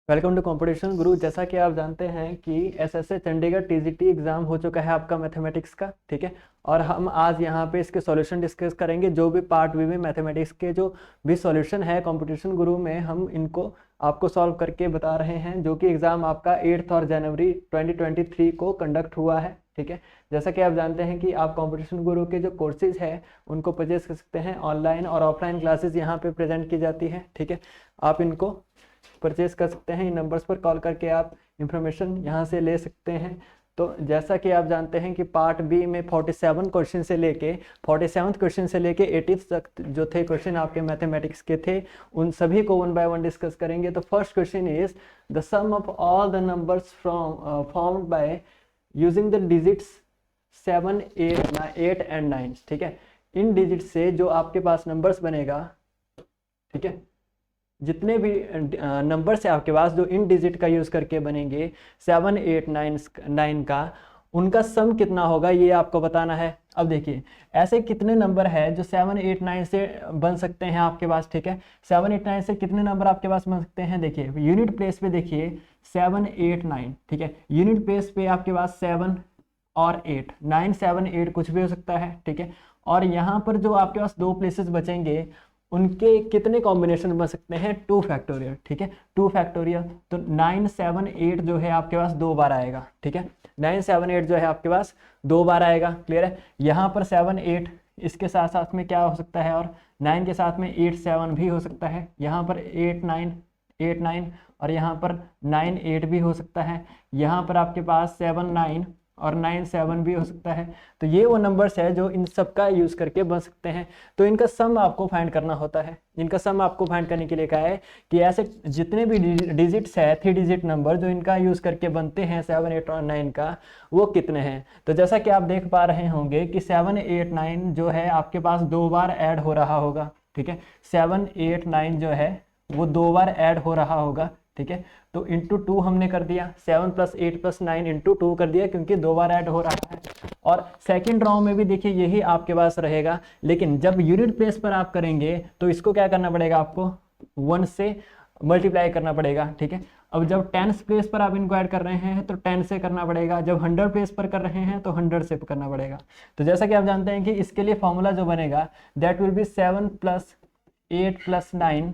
Welcome to competition गुरु। जैसा कि आप जानते हैं कि एसएसए चंडीगढ़ टीजीटी एग्जाम हो चुका है आपका मैथमेटिक्स का, ठीक है। और हम आज यहाँ पे इसके सॉल्यूशन डिस्कस करेंगे। जो भी पार्ट बी में मैथमेटिक्स के जो भी सॉल्यूशन है कंपटीशन गुरु में, हम इनको आपको सॉल्व करके बता रहे हैं, जो कि एग्ज़ाम आपका 8 और जनवरी 2023 को कंडक्ट हुआ है, ठीक है। जैसा कि आप जानते हैं कि आप कंपटीशन गुरु के जो कोर्सेज है उनको परचेज कर सकते हैं। ऑनलाइन और ऑफलाइन क्लासेस यहाँ पे प्रेजेंट की जाती है, ठीक है। आप इनको परचेज कर सकते हैं। इन नंबर्स पर कॉल करके आप इंफॉर्मेशन यहाँ से ले सकते हैं। तो जैसा कि आप जानते हैं कि पार्ट बी में 47 क्वेश्चन से लेके 47th क्वेश्चन से लेके 80th तक जो थे क्वेश्चन आपके मैथमेटिक्स के थे, उन सभी को वन बाय वन डिस्कस करेंगे। तो first question is the sum of all the numbers from formed by using the digits 7, 8 and 9, ठीक है। इन डिजिट से जो आपके पास नंबर्स बनेगा, ठीक है, जितने भी नंबर्स है आपके पास जो इन डिजिट का यूज़ करके बनेंगे 7, 8, 9 का, उनका सम कितना होगा ये आपको बताना है। अब देखिए ऐसे कितने नंबर है जो 7, 8, 9 से बन सकते हैं आपके पास, ठीक है। 7, 8, 9 से कितने नंबर आपके पास बन सकते हैं, देखिए यूनिट प्लेस पे देखिए 7, 8, 9, ठीक है। यूनिट प्लेस पे आपके पास 7 और 8, 9, 7, 8 कुछ भी हो सकता है, ठीक है। और यहाँ पर जो आपके पास दो प्लेसेस बचेंगे उनके कितने कॉम्बिनेशन बन सकते हैं, 2 फैक्टोरियल, ठीक है, 2 फैक्टोरियल। तो 9, 7, 8 जो है आपके पास 2 बार आएगा, ठीक है। 9, 7, 8 जो है आपके पास 2 बार आएगा, क्लियर है। यहाँ पर 7, 8 इसके साथ साथ में क्या हो सकता है, और 9 के साथ में 8, 7 भी हो सकता है। यहाँ पर 8, 9 और यहाँ पर 9, 8 भी हो सकता है। यहाँ पर आपके पास 7, 9 और 9, 7 भी हो सकता है। तो ये वो नंबर्स है जो इन सब का यूज़ करके बन सकते हैं। तो इनका सम आपको फाइंड करना होता है। इनका सम आपको फाइंड करने के लिए क्या है कि ऐसे जितने भी डिजिट्स है, 3 डिजिट नंबर जो इनका यूज़ करके बनते हैं 7, 8 और 9 का, वो कितने हैं। तो जैसा कि आप देख पा रहे होंगे कि 7, 8, 9 जो है आपके पास 2 बार ऐड हो रहा होगा, ठीक है। 7, 8, 9 जो है वो 2 बार ऐड हो रहा होगा, ठीक है। तो इंटू 2 हमने कर दिया, 7 + 8 + 9 इंटू 2 कर दिया, क्योंकि 2 बार ऐड हो रहा है। और सेकंड राउंड में भी देखिए यही आपके पास रहेगा, लेकिन जब यूनिट प्लेस पर आप करेंगे तो इसको क्या करना पड़ेगा, आपको 1 से मल्टीप्लाई करना पड़ेगा, ठीक है। अब जब 10th प्लेस पर आप इनको ऐड कर रहे हैं तो 10 से करना पड़ेगा, जब 100 प्लेस पर कर रहे हैं तो 100 से करना पड़ेगा। तो जैसा कि आप जानते हैं कि इसके लिए फॉर्मूला जो बनेगा that will B 7 + 8 + 9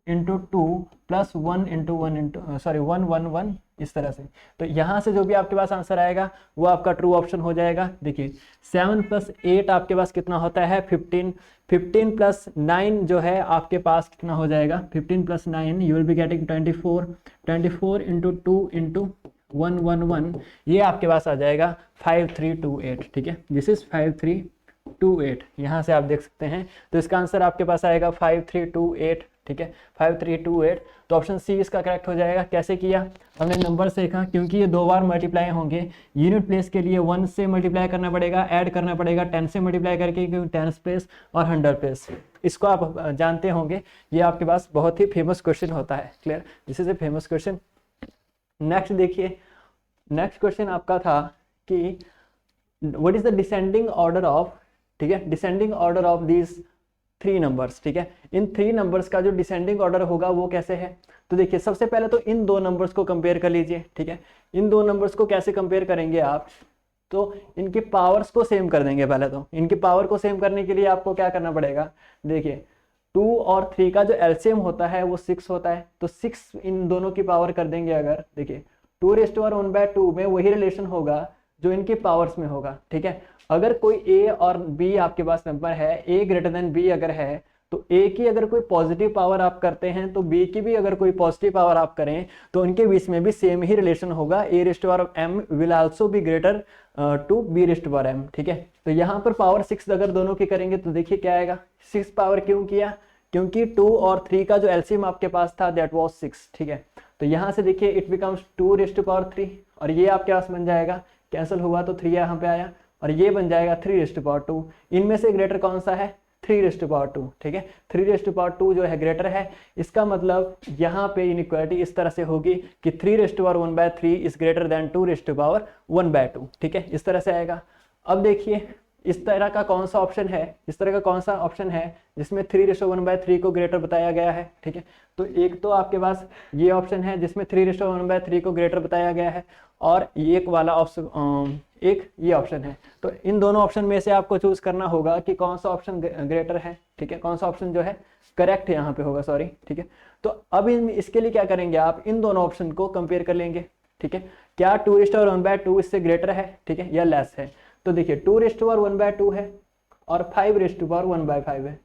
into 2 + 1 into 1 into sorry 1, 1, 1, इस तरह से। तो यहाँ से जो भी आपके पास आंसर आएगा वो आपका ट्रू ऑप्शन हो जाएगा। देखिए 7 + 8 आपके पास कितना होता है, 15, 15 + 9 जो है आपके पास कितना हो जाएगा, 15 + 9 you will be getting 24, 24 into 2 into 1, 1, 1, ये आपके पास आ जाएगा 5328, ठीक है। दिस इज 5328, यहाँ से आप देख सकते हैं। तो इसका आंसर आपके पास आएगा 5328, ठीक है, 5328। तो ऑप्शन सी इसका करेक्ट हो जाएगा। कैसे किया, हमने नंबर देखा, क्योंकि ये 2 बार मल्टीप्लाई होंगे। यूनिट प्लेस के लिए 1 से मल्टीप्लाई करना पड़ेगा, ऐड करना पड़ेगा 10 से मल्टीप्लाई करके, क्योंकि 10th प्लेस और 100 प्लेस, इसको आप जानते होंगे। ये आपके पास बहुत ही फेमस क्वेश्चन होता है, clear, this is a famous question. Next देखिए, नेक्स्ट क्वेश्चन आपका था कि what is the descending order of, ठीक है, descending order of these 3 numbers, ठीक है। इन 3 नंबर्स का जो डिसेंडिंग ऑर्डर होगा वो कैसे है। तो देखिए सबसे पहले तो इन 2 नंबर्स को कंपेयर कर लीजिए, ठीक है। इन 2 नंबर्स को कैसे कंपेयर करेंगे आप, तो इनके पावर्स को सेम कर देंगे। पहले तो इनकी पावर को सेम करने के लिए आपको क्या करना पड़ेगा, देखिए 2 और 3 का जो एलसीएम होता है वो 6 होता है। तो 6 इन दोनों की पावर कर देंगे अगर, देखिए 2⁻1/2 में वही रिलेशन होगा जो इनके पावर्स में होगा, ठीक है। अगर कोई ए और बी आपके पास नंबर है, ए ग्रेटर देन बी अगर है, तो ए की अगर कोई पॉजिटिव पावर आप करते हैं तो बी की भी अगर कोई पॉजिटिव पावर आप करें तो उनके बीच में भी सेम ही रिलेशन होगा। a⁻m will also be greater to b⁻m, ठीक है। तो यहाँ पर पावर 6 अगर दोनों की करेंगे तो देखिए क्या आएगा, 6 पावर क्यों किया, क्योंकि 2 और 3 का जो एलसीएम आपके पास था दैट वाज 6, ठीक है। तो यहाँ से देखिए इट बिकम्स 2⁻3 और ये आपके पास बन जाएगा, कैंसिल हुआ तो 3 यहाँ पे आया, और ये बन जाएगा 3⁻2। इनमें से ग्रेटर कौन सा है, 3⁻2, ठीक है। 3⁻2 जो है ग्रेटर है। इसका मतलब यहाँ पे इनइक्वालिटी इस तरह से होगी कि 3⁻1/3 इज ग्रेटर देन 2⁻1/2, ठीक है, इस तरह से आएगा। अब देखिए इस तरह का कौन सा ऑप्शन है, इस तरह का कौन सा ऑप्शन है जिसमें 3:1/3 को ग्रेटर बताया गया है, ठीक है। तो एक तो आपके पास ये ऑप्शन है जिसमें 3:1/3 को ग्रेटर बताया गया है, और एक वाला ऑप्शन, एक ये ऑप्शन है। तो इन दोनों ऑप्शन में से आपको चूज करना होगा कि कौन सा ऑप्शन ग्रेटर है, ठीक है, कौन सा ऑप्शन जो है करेक्ट यहाँ पे होगा, सॉरी, ठीक है। तो अब इसके लिए क्या करेंगे, आप इन दोनों ऑप्शन को कंपेयर कर लेंगे, ठीक है। क्या 2:1/2 इससे ग्रेटर है, ठीक है, या लेस है। तो देखिए 2:1/2 है और 5:1/5 है।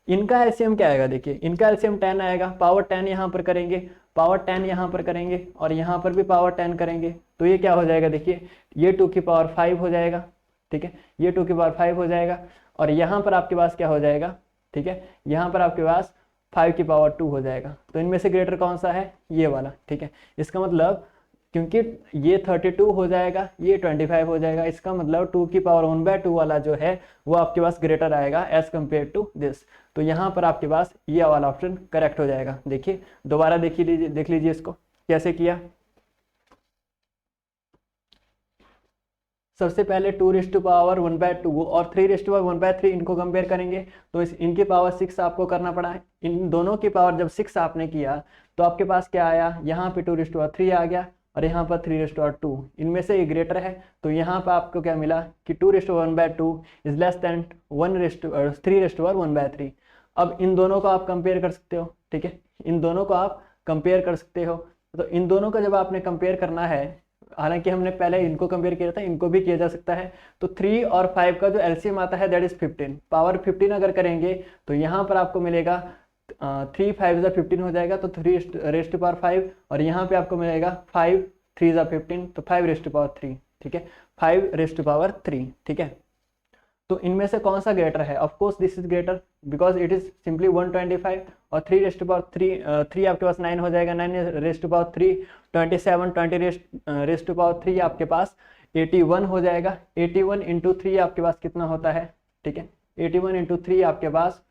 इनका एलसीएम क्या आएगा, देखिए इनका एलसीएम 10 आएगा, पावर 10 यहाँ पर करेंगे, पावर 10 यहाँ पर करेंगे, और यहाँ पर भी पावर 10 करेंगे, तो ये क्या हो जाएगा, देखिए ये 2⁵ हो जाएगा, ठीक है, ये 2⁵ हो जाएगा, और यहाँ पर आपके पास क्या हो जाएगा, ठीक है, यहाँ पर आपके पास 5⁵2 हो जाएगा। तो इनमें से ग्रेटर कौन सा है, ये वाला, ठीक है। इसका मतलब क्योंकि ये 32 हो जाएगा, ये 25 हो जाएगा, इसका मतलब 2⁵1/2 वाला जो है वो आपके पास ग्रेटर आएगा एज कम्पेयर टू दिस। तो यहाँ पर आपके पास ये वाला ऑप्शन करेक्ट हो जाएगा। देखिए दोबारा देख लीजिए इसको कैसे किया। सबसे पहले 2⁵1/2 और 3⁵1/3 इनको कंपेयर करेंगे, तो इनकी पावर 6 आपको करना पड़ा है। इन दोनों की पावर जब 6 आपने किया तो आपके पास क्या आया, यहाँ पे 2:3 आ गया और यहाँ पर 3:2। इनमें से ये ग्रेटर है, तो यहाँ पर आपको क्या मिला कि 2:1/2 इज लेस देन 3:1/3। अब इन दोनों को आप कंपेयर कर सकते हो, ठीक है, इन दोनों को आप कंपेयर कर सकते हो। तो इन दोनों का जब आपने कंपेयर करना है, हालांकि हमने पहले इनको कंपेयर किया था, इनको भी किया जा सकता है। तो 3 और 5 का जो एलसीएम आता है दैट इज 15, पावर 15 अगर करेंगे तो यहाँ पर आपको मिलेगा 3 5 15 हो जाएगा, तो 3⁵5, और यहाँ पे आपको मिलेगा 5 3 15, तो 5⁵3, ठीक है, 5⁵3, ठीक है। तो इनमें से कौन सा ग्रेटर है, of course this is greater because it is simply 125, और 3 आपके पास 9 हो जाएगा, 9⁵3 27, 20⁵3 आपके पास 81 हो जाएगा। 81 × 3 आपके पास कितना होता है, ठीक है, 81 × 3 आपके पास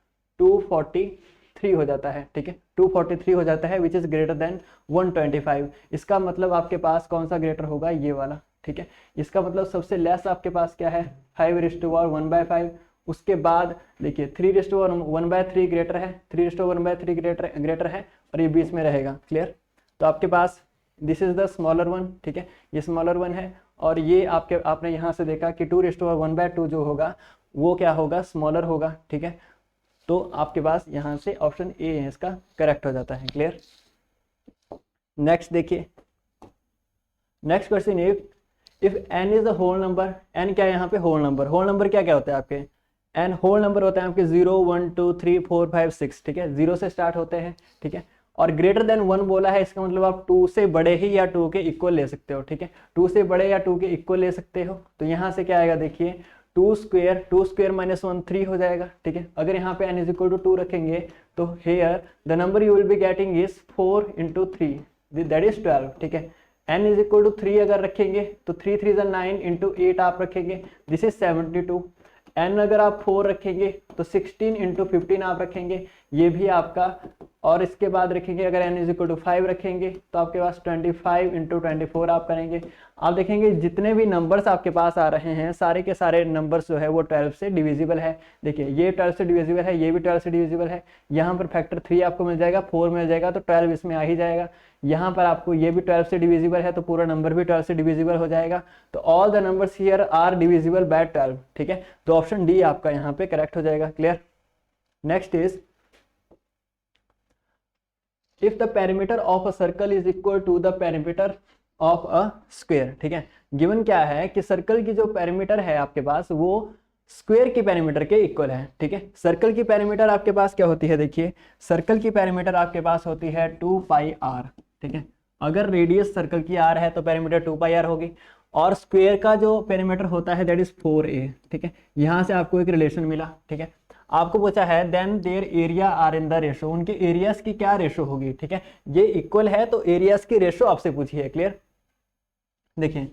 243 हो जाता है, ठीक है, 243 हो जाता है, विच इज ग्रेटर देन 125। इसका मतलब आपके पास कौन सा ग्रेटर होगा, ये वाला, ठीक है। इसका मतलब सबसे लेस आपके पास क्या है, 5:1/5। उसके बाद देखिए 3:1/3 ग्रेटर है, 3:1/3 ग्रेटर है, और ये बीच में रहेगा, क्लियर। तो आपके पास this is the smaller one, ठीक है, ये स्मॉलर वन है, और ये आपने यहाँ से देखा कि 2:1/2 जो होगा वो क्या होगा, स्मॉलर होगा, ठीक है। तो आपके पास यहाँ से ऑप्शन ए है इसका करेक्ट हो जाता है, क्लियर। नेक्स्ट देखिए, next question if n is a whole number, n क्या है यहाँ पे, होल नंबर। होल नंबर क्या क्या होता है आपके, n होल नंबर होते हैं आपके 0 1 2 3 4 5 6, ठीक है, 0 से स्टार्ट होते हैं, ठीक है, और ग्रेटर देन 1 बोला है, इसका मतलब आप 2 से बड़े ही या 2 के इक्वल ले सकते हो, ठीक है, 2 से बड़े या 2 के इक्वल ले सकते हो। तो यहाँ से क्या आएगा, देखिए 2 स्क्वायर -1 3 हो जाएगा, ठीक है। अगर यहाँ पे n = 2 रखेंगे तो here the number you will be getting is 4 × 3 that is 12, ठीक है। n = 3 अगर रखेंगे तो 3 3 9 × 8 आप रखेंगे, दिस इज 72। n अगर आप 4 रखेंगे तो 16 × 15 आप रखेंगे, ये भी आपका, और इसके बाद रखेंगे अगर n = 5 रखेंगे तो आपके पास 25 × 24 आप करेंगे। आप देखेंगे जितने भी नंबर्स आपके पास आ रहे हैं सारे के सारे नंबर्स जो है वो 12 से डिविजिबल है। देखिए ये 12 से डिविजिबल है, ये भी 12 से डिविजिबल है, यहाँ पर फैक्टर 3 आपको मिल जाएगा, 4 मिल जाएगा, तो 12 इसमें आ ही जाएगा। यहाँ पर आपको ये भी 12 से डिविजिबल है, तो पूरा नंबर भी 12 से डिविजिबल हो जाएगा। तो all the numbers here are divisible by 12, ठीक है। तो ऑप्शन डी आपका यहाँ पे करेक्ट हो जाएगा, clear. Next is if the perimeter of a circle is equal to the perimeter of a square, ठीक है। गिवन क्या है कि सर्कल की जो पेरीमीटर है आपके पास वो स्क्वायर की पेरीमीटर के इक्वल है, ठीक है। सर्कल की पेरीमीटर आपके पास क्या होती है, देखिए सर्कल की पेरीमीटर आपके पास होती है 2πr, ठीक है। अगर रेडियस सर्कल की r है तो पेरीमीटर 2πr होगी, और स्क्वायर का जो पेरीमीटर होता है दैट इज 4a, ठीक है। यहाँ से आपको एक रिलेशन मिला, ठीक है। आपको पूछा है then their area are in the ratio, उनके एरियाज की क्या रेशो होगी, ठीक है। ये इक्वल है तो एरियाज की रेशो आपसे पूछी है, क्लियर। देखिए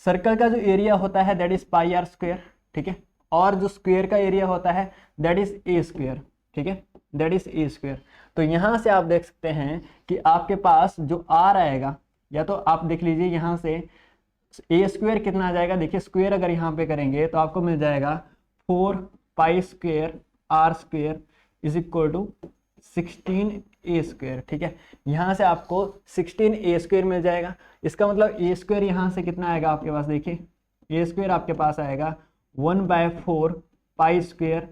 सर्कल का जो एरिया होता है दैट इज πr², ठीक है, और जो स्क्वायर का एरिया होता है दैट इज a², ठीक है, दैट इज a²। तो यहाँ से आप देख सकते हैं कि आपके पास जो r आएगा, या तो आप देख लीजिए यहाँ से a² कितना आ जाएगा, देखिए स्क्वायर अगर यहाँ पे करेंगे तो आपको मिल जाएगा 4 pi square r square is equal to 16a²। ठीक है, यहाँ से आपको 16a² मिल जाएगा। इसका मतलब ए स्क्वेयर यहाँ से कितना आएगा आपके पास, देखिए ए स्क्वेयर आपके पास आएगा 1/4 पाई स्क्वेयर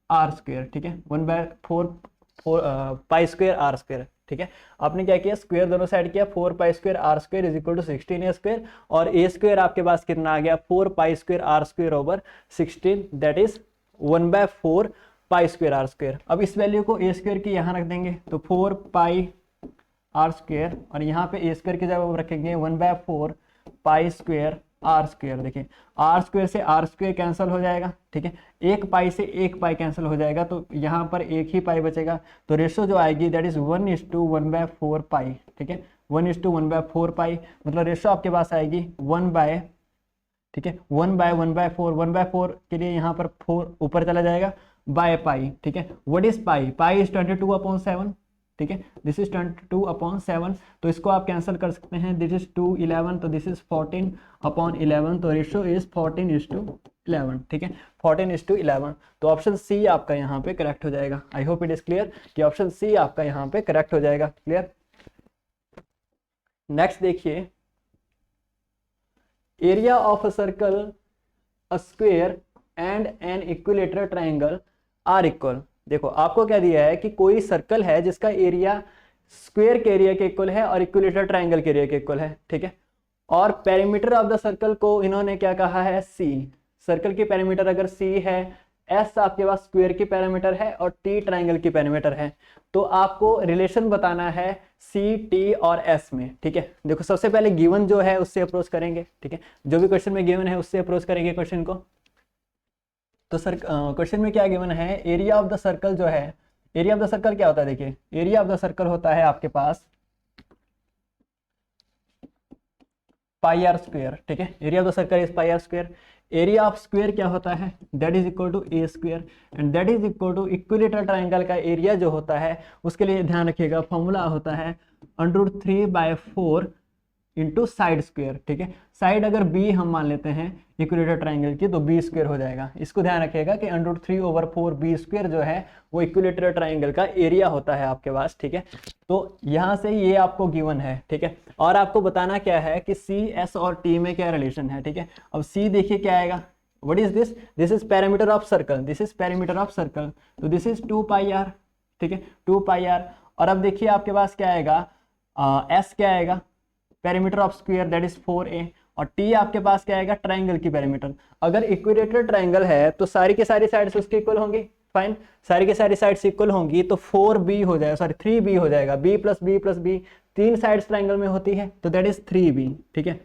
आर स्क्वेयर। ठीक है, 1/4 पाई स्क्वेयर आर स्क्वेयर। ठीक है, आपने क्या किया, स्क्वेयर दोनों साइड किया, 4 pi square r square is equal to 16a², और ए स्क्वेयर आपके पास कितना आ गया, 4 pi square r square over 16, that is 1/4 pi square r square. अब इस वैल्यू को ए स्क्वेयर की यहाँ रख देंगे, तो 4 पाई आर स्क्वेयर, और यहाँ पे ए स्क्वेयर की जगह रखेंगे 1/4 पाई स्क्वेयर आर स्क्वेयर। देखिए आर स्क्वेयर से आर स्क्वेयर कैंसिल हो जाएगा। ठीक है, एक पाई से एक पाई कैंसिल हो जाएगा, तो यहाँ पर एक ही पाई बचेगा, तो रेशो जो आएगी दैट इज 1:1/4 पाई। ठीक है, 1:1/4 पाई, मतलब रेशो आपके पास आएगी 1/, ठीक है, 1/1/4, 1/4 के लिए यहाँ पर 4 ऊपर चला जाएगा, बाय पाई। ठीक है, what is pi, pi is 22/7। ठीक है, दिस इज 22/7, तो इसको आप कैंसिल कर सकते हैं, दिस इज 2 11, तो दिस इज 14/11, तो रेशियो इज 14:11। ठीक है, 14:11, तो ऑप्शन सी आपका यहाँ पे करेक्ट हो जाएगा। I hope it is clear कि ऑप्शन सी आपका यहाँ पे करेक्ट हो जाएगा। क्लियर। नेक्स्ट देखिए, area of a circle, a square and an equilateral triangle are equal. देखो आपको क्या दिया है कि कोई सर्कल है जिसका एरिया स्क्वायर के एरिया के इक्वल है और इक्विलेटरल ट्राइंगल के एरिया के इक्वल है। ठीक है, और पेरीमीटर ऑफ द सर्कल को इन्होंने क्या कहा है, सी। सर्कल की पेरीमीटर अगर सी है, एस आपके पास स्क्वायर की पैरामीटर है और टी ट्राइंगल की पैरामीटर है, तो आपको रिलेशन बताना है सी, टी और एस में। ठीक है, देखो सबसे पहले गिवन जो है उससे अप्रोच करेंगे। ठीक है, जो भी क्वेश्चन में गिवन है उससे अप्रोच करेंगे क्वेश्चन को। तो सर क्वेश्चन में क्या गिवन है, एरिया ऑफ द सर्कल जो है, एरिया ऑफ द सर्कल क्या होता है, देखिए एरिया ऑफ द सर्कल होता है आपके पास पाई आर स्क्वायर। ठीक है, area of the circle is pi r square. Area of square क्या होता है, that is equal to a square, and that is equal to equilateral triangle का एरिया जो होता है, उसके लिए ध्यान रखिएगा फॉर्मूला होता है √3/4 इंटू साइड स्क्वायर। ठीक है, साइड अगर बी हम मान लेते हैं इक्विलेटरल ट्राइंगल की, तो बी स्क्वायर हो जाएगा। इसको ध्यान रखिएगा कि √3/4 बी स्क्वायर जो है वो इक्विलेटरल ट्राइंगल का एरिया होता है आपके पास। ठीक है, तो यहाँ से ये आपको गिवन है। ठीक है, और आपको बताना क्या है कि सी, एस और टी में क्या रिलेशन है। ठीक है, अब सी देखिए क्या आएगा, what is this, this is parameter of circle, this is parameter of circle, तो दिस इज 2πr। ठीक है, 2πr, और अब देखिए आपके पास क्या आएगा, एस क्या आएगा, parameter of square that is 4a, और टी आपके पास क्या आएगा, ट्राइंगल की पैरामीटर। अगर इक्विलेटरल ट्राइंगल है तो सारी की सारी साइड्स उसके इक्वल होंगी, फाइन, सारी की सारी साइड्स इक्वल होंगी, तो 4b हो जाएगा, सॉरी 3b हो जाएगा, b plus b plus b, तीन साइड्स ट्राइंगल में होती है, तो दैट इज 3b। ठीक है,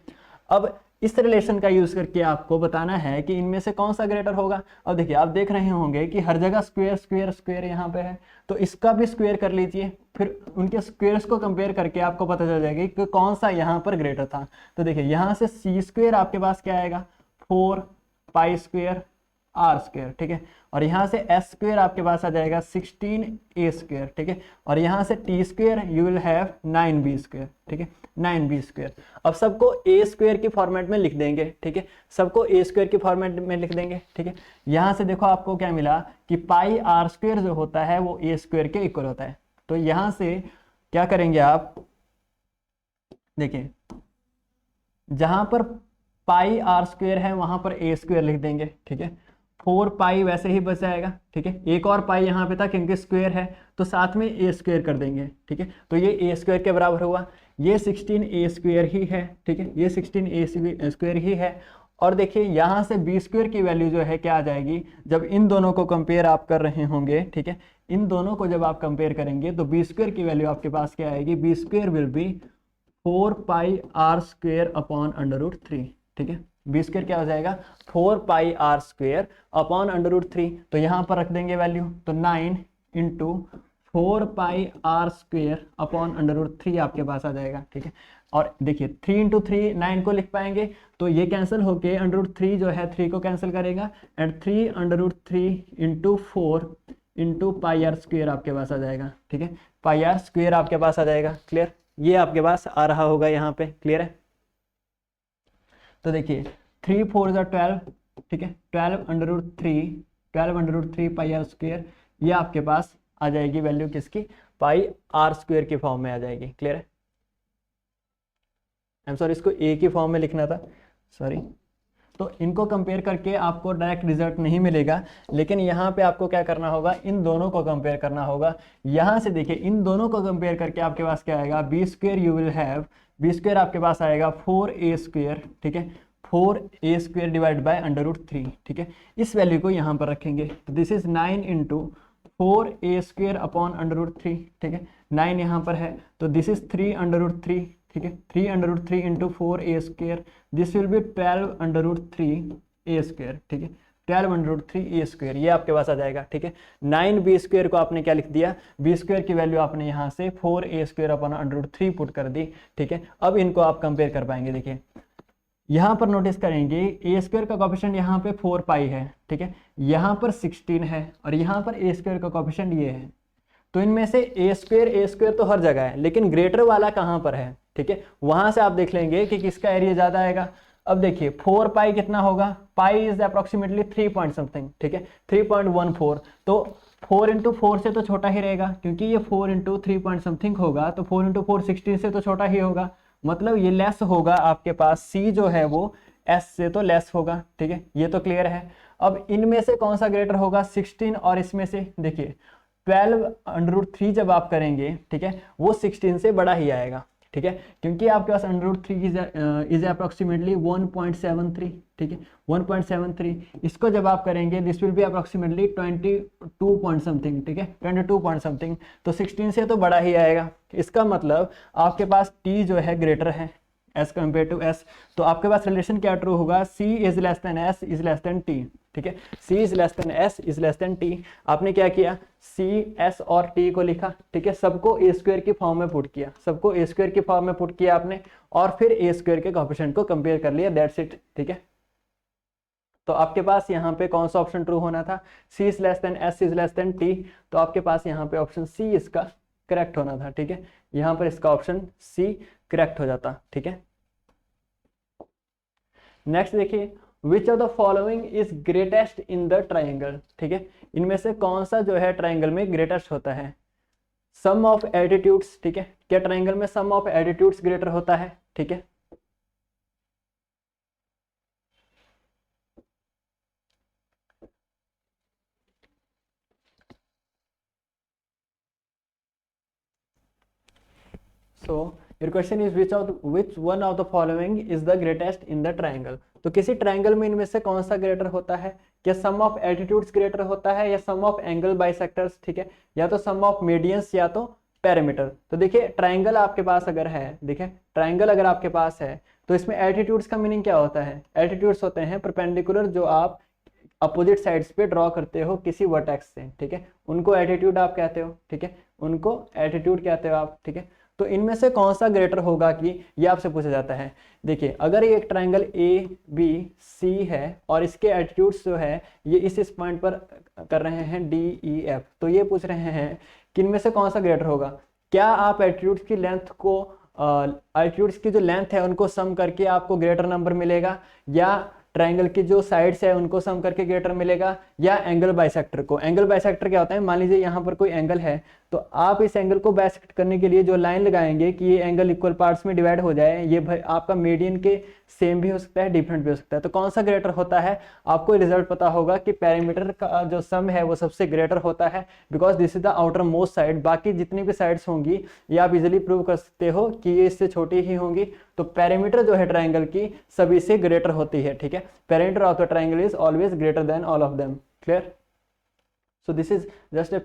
अब इस रिलेशन का यूज करके आपको बताना है कि इनमें से कौन सा ग्रेटर होगा। अब देखिए आप देख रहे होंगे कि हर जगह स्क्वायर स्क्वायर स्क्वायर यहाँ पे है, तो इसका भी स्क्वायर कर लीजिए, फिर उनके स्क्वायर्स को कंपेयर करके आपको पता चल जाएगा कि कौन सा यहाँ पर ग्रेटर था। तो देखिए यहाँ से सी स्क्वायर आपके पास क्या आएगा, 4 पाई स्क्वायर आर स्क्वायर। ठीक है, और यहाँ से एस स्क्वायर आपके पास आ जाएगा 16a स्क्वायर। ठीक है, और यहाँ से T square you will have 9b square. ठीक है, 9b स्क्वायर। अब सबको ए स्क्वायर की फॉर्मेट में लिख देंगे। ठीक है, सबको ए स्क्वायर की फॉर्मेट में लिख देंगे। ठीक है, यहाँ से देखो आपको क्या मिला कि पाई आर स्क्वायर जो होता है वो ए स्क्वायर के इक्वल होता है। तो यहाँ से क्या करेंगे आप, देखिए जहां पर पाई आर स्क्वायर है वहां पर ए स्क्वायर लिख देंगे। ठीक है, 4 पाई वैसे ही बच जाएगा। ठीक है, एक और पाई यहाँ पे था क्योंकि स्क्वायर है, तो साथ में ए स्क्वायर कर देंगे। ठीक है, तो ये ए स्क्वायर के बराबर हुआ, ये 16a स्क्वायर ही है। ठीक है, ये 16a स्क्वायर ही है। और देखिए यहाँ से बी स्क्वायर की वैल्यू जो है क्या आ जाएगी, जब इन दोनों को कंपेयर आप कर रहे होंगे। ठीक है, इन दोनों को जब आप कंपेयर करेंगे तो बी स्क्वायर की वैल्यू आपके पास क्या आएगी, b square will be 4 pi r square upon √3। ठीक है, बी स्क्वायर क्या हो जाएगा, 4 पाई आर स्क्वायर अपॉन √3, तो यहाँ पर रख देंगे वैल्यू, तो 9 into 4 pi r square upon √3 आपके पास आ जाएगा। ठीक है, और देखिए 3 इंटू 3 9 को लिख पाएंगे, तो ये कैंसिल होके √3 जो है 3 को कैंसिल करेगा, and 3 into 4 into pi r square आपके पास आ जाएगा। ठीक है, पाई आर स्क्वायर आपके पास आ जाएगा। क्लियर, ये आपके पास आ रहा होगा यहाँ पे। क्लियर है, तो देखिए 3 4 12। ठीक है, 12 √3 12 under root 3 pi r square, ये आपके पास आ जाएगी वैल्यू किसकी, पाई आर स्क्वायर की फॉर्म में आ जाएगी। क्लियर है? आई एम सॉरी, इसको ए की फॉर्म में लिखना था, सॉरी। तो इनको कंपेयर करके आपको डायरेक्ट रिजल्ट नहीं मिलेगा, लेकिन यहाँ पे आपको क्या करना होगा, इन दोनों को कंपेयर करना होगा। यहाँ से देखिए, इन दोनों को कंपेयर करके आपके पास क्या आएगा, b square you will have, b square आपके पास आएगा 4a स्क्वायर, ठीक है, 4a square divide by under root 3, ठीक है। इस वैल्यू को यहाँ पर रखेंगे, तो this is 9 into 4a square upon under root 3, ठीक है। 9 यहाँ पर है, तो दिस इज 3 अंडर रूट 3, ठीक है। 3 under root 3 into 4a square, this will be 12 under root 3a square, ठीक है। 12 अंडर रूट 3a स्क्वायर, ये आपके पास आ जाएगा, ठीक है। 9b स्क्वायर को आपने क्या लिख दिया, b स्क्वायर की वैल्यू आपने यहाँ से 4a square upon under root 3 put कर दी, ठीक है। अब इनको आप कंपेयर कर पाएंगे। देखिए यहाँ पर नोटिस करेंगे a स्क्वायर का कोएफिशिएंट यहाँ पे 4 पाई है, ठीक है, यहाँ पर 16 है, और यहाँ पर a स्क्वायर का कोएफिशिएंट ये है। तो इनमें से a स्क्वायर तो हर जगह है, लेकिन ग्रेटर वाला कहाँ पर है, ठीक है। वहां से आप देख लेंगे कि किसका एरिया ज्यादा आएगा। अब देखिए 4 पाई कितना होगा, pi is approximately 3 point something, ठीक है, 3.14। तो 4 इंटू 4 से तो छोटा ही रहेगा, क्योंकि ये 4 इंटू 3 पॉइंट समथिंग होगा, तो 4 इंटू 4 16 से तो छोटा ही होगा, मतलब ये लेस होगा आपके पास, सी जो है वो एस से तो लेस होगा, ठीक है, ये तो क्लियर है। अब इनमें से कौन सा ग्रेटर होगा, 16 और इसमें से देखिए 12 अंडर रूट 3 जब आप करेंगे, ठीक है, वो 16 से बड़ा ही आएगा, ठीक है, क्योंकि आपके पास अंडर रूट 3 इज अप्रोक्सीमेटली 1.73, ठीक है, 1.73। इसको जब आप करेंगे this will B approximately 22 point something, ठीक है, 22 पॉइंट समथिंग, तो 16 से तो बड़ा ही आएगा। इसका मतलब आपके पास t जो है ग्रेटर है एज कम्पेयर टू एस, तो आपके पास रिलेशन क्या ट्रू होगा, c is less than s is less than t, ठीक है, c is less than s is less than t। आपने क्या किया, c s और t को लिखा, ठीक है, सबको a स्क्वायर की फॉर्म में पुट किया, सबको a स्क्वायर की फॉर्म में पुट किया आपने, और फिर a स्क्वायर के कोएफिशिएंट को कंपेयर कर लिया, दैट्स इट, ठीक है। तो आपके पास यहाँ पे कौन सा ऑप्शन ट्रू होना था, c is less than s is less than t, तो आपके पास यहाँ पे ऑप्शन c इसका करेक्ट होना था, ठीक है, यहाँ पर इसका ऑप्शन c करेक्ट हो जाता, ठीक है। नेक्स्ट देखिए, which of the following is greatest in the triangle, ठीक है, इनमें से कौन सा जो है ट्राइंगल में ग्रेटेस्ट होता है, सम ऑफ एटीट्यूड्स, ठीक है, क्या ट्राइंगल में सम ऑफ एटीट्यूड्स ग्रेटर होता है, ठीक है। So your question is which one of the following is the greatest in the triangle। तो किसी ट्रायंगल में इनमें से कौन सा ग्रेटर होता है, क्या सम ऑफ एटीट्यूड्स ग्रेटर होता है, या सम ऑफ एंगल बाइसेक्टर्स, ठीक है, या तो सम ऑफ मीडियंस, या तो पैरामीटर। तो देखिए ट्रायंगल आपके पास अगर है, देखिए ट्रायंगल अगर आपके पास है तो इसमें एटीट्यूड्स का मीनिंग क्या होता है, एटीट्यूड्स होते हैं परपेंडिकुलर जो आप अपोजिट साइड्स पे ड्रॉ करते हो किसी वर्टेक्स से, ठीक है, उनको एटीट्यूड आप कहते हो, ठीक है, उनको एटीट्यूड कहते हो आप, ठीक है। तो इनमें से कौन सा ग्रेटर होगा कि ये आपसे पूछा जाता है। देखिए अगर ये एक ट्रायंगल ए बी सी है और इसके एटीट्यूड्स जो है ये इस पॉइंट पर कर रहे हैं डी ई एफ, तो ये पूछ रहे हैं कि इनमें से कौन सा ग्रेटर होगा। क्या आप एटीट्यूड्स की लेंथ को एटीट्यूड्स की जो लेंथ है उनको सम करके आपको ग्रेटर नंबर मिलेगा, या ट्रायंगल की जो साइड्स है उनको सम करके ग्रेटर मिलेगा, या एंगल बाइसेक्टर को। एंगल बाइसेक्टर क्या होता है, मान लीजिए यहाँ पर कोई एंगल है तो आप इस एंगल को बाइसेक्ट करने के लिए जो लाइन लगाएंगे कि ये एंगल इक्वल पार्ट्स में डिवाइड हो जाए, ये आपका मीडियन के सेम भी हो सकता है, डिफरेंट भी हो सकता है। तो कौन सा ग्रेटर होता है, आपको रिजल्ट पता होगा कि पैरामीटर का जो सम है वो सबसे ग्रेटर होता है, because this is the outer most side. बाकी जितनी भी साइड्स होंगी ये आप इजिली प्रूव कर सकते हो कि ये इससे छोटी ही होंगी। तो पैरामीटर जो है ट्रायंगल की सभी से ग्रेटर होती है, ठीक है। Parameter of the triangle is always greater then all of them. Clear? So this is just a